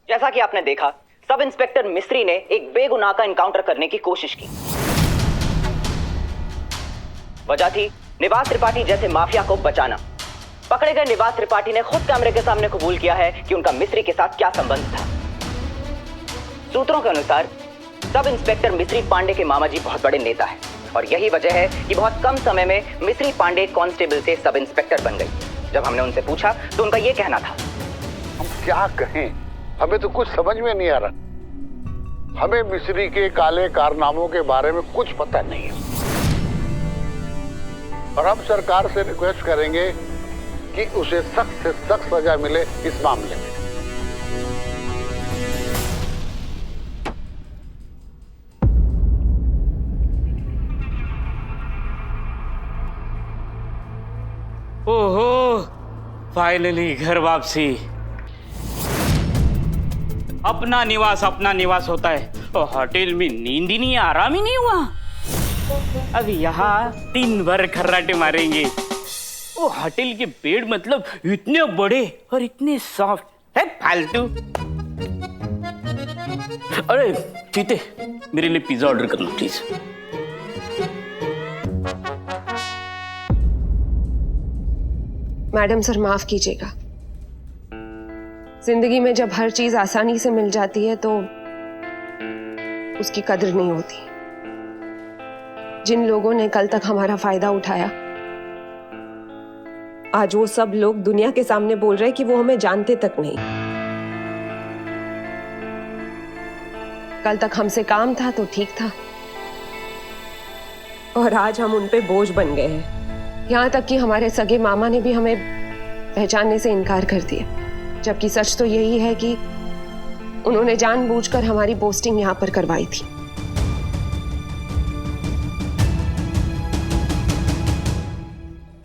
जैसा कि आपने देखा, सब इंस्पेक्टर मिस्त्री ने एक बेगुनाह का एनकाउंटर करने की कोशिश की। वजह थी निवास त्रिपाठी जैसे माफिया को बचाना। पकड़े गए निवास त्रिपाठी ने खुद कैमरे के सामने कबूल किया है कि उनका मिस्त्री के साथ क्या संबंध था। सूत्रों के अनुसार सब इंस्पेक्टर मिस्त्री पांडे के मामा जी बहुत बड़े नेता हैं और यही वजह है कि बहुत कम समय में मिस्त्री पांडे कांस्टेबल से सब इंस्पेक्टर बन गई। जब हमने उनसे पूछा तो उनका यह कहना था, हम क्या कहें, हमें तो कुछ समझ में नहीं आ रहा। हमें मिस्री के काले कारनामों के बारे में कुछ पता नहीं है और हम सरकार से रिक्वेस्ट करेंगे कि उसे सख्त से सख्त सजा मिले इस मामले में। ओहो, फाइनली घर वापसी। अपना निवास होता है और होटल में नींद ही नहीं, आराम ही नहीं हुआ। अब यहाँ दिन भर खर्राटे मारेंगे। वो होटल के बेड मतलब इतने बड़े और इतने सॉफ्ट है, फालतू। अरे चीते, मेरे लिए पिज्जा ऑर्डर करना प्लीज। मैडम सर, माफ कीजिएगा। जिंदगी में जब हर चीज आसानी से मिल जाती है तो उसकी कदर नहीं होती। जिन लोगों ने कल तक हमारा फायदा उठाया, आज वो सब लोग दुनिया के सामने बोल रहे हैं कि वो हमें जानते तक नहीं। कल तक हमसे काम था तो ठीक था और आज हम उन पे बोझ बन गए हैं। यहाँ तक कि हमारे सगे मामा ने भी हमें पहचानने से इनकार कर दिया, जबकि सच तो यही है कि उन्होंने जानबूझकर हमारी पोस्टिंग यहाँ पर करवाई थी।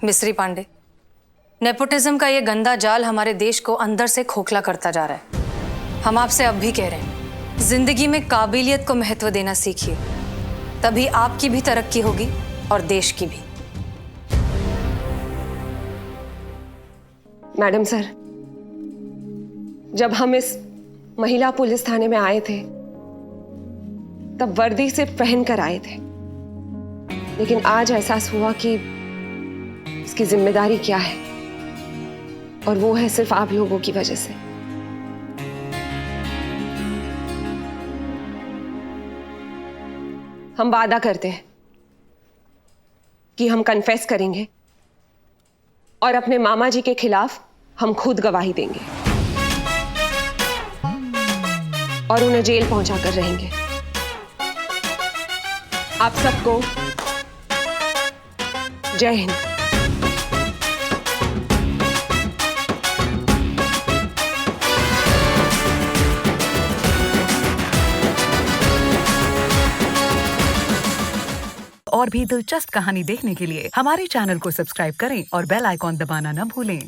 मिस्री पांडे, नेपोटिज्म का ये गंदा जाल हमारे देश को अंदर से खोखला करता जा रहा है। हम आपसे अब भी कह रहे हैं, जिंदगी में काबिलियत को महत्व देना सीखिए, तभी आपकी भी तरक्की होगी और देश की भी। मैडम सर, जब हम इस महिला पुलिस थाने में आए थे तब वर्दी सिर्फ पहन कर आए थे, लेकिन आज एहसास हुआ कि इसकी जिम्मेदारी क्या है, और वो है सिर्फ आप लोगों की वजह से। हम वादा करते हैं कि हम कन्फेस करेंगे और अपने मामा जी के खिलाफ हम खुद गवाही देंगे और उन्हें जेल पहुंचा कर रहेंगे। आप सबको जय हिंद। और भी दिलचस्प कहानी देखने के लिए हमारे चैनल को सब्सक्राइब करें और बेल आइकॉन दबाना न भूलें।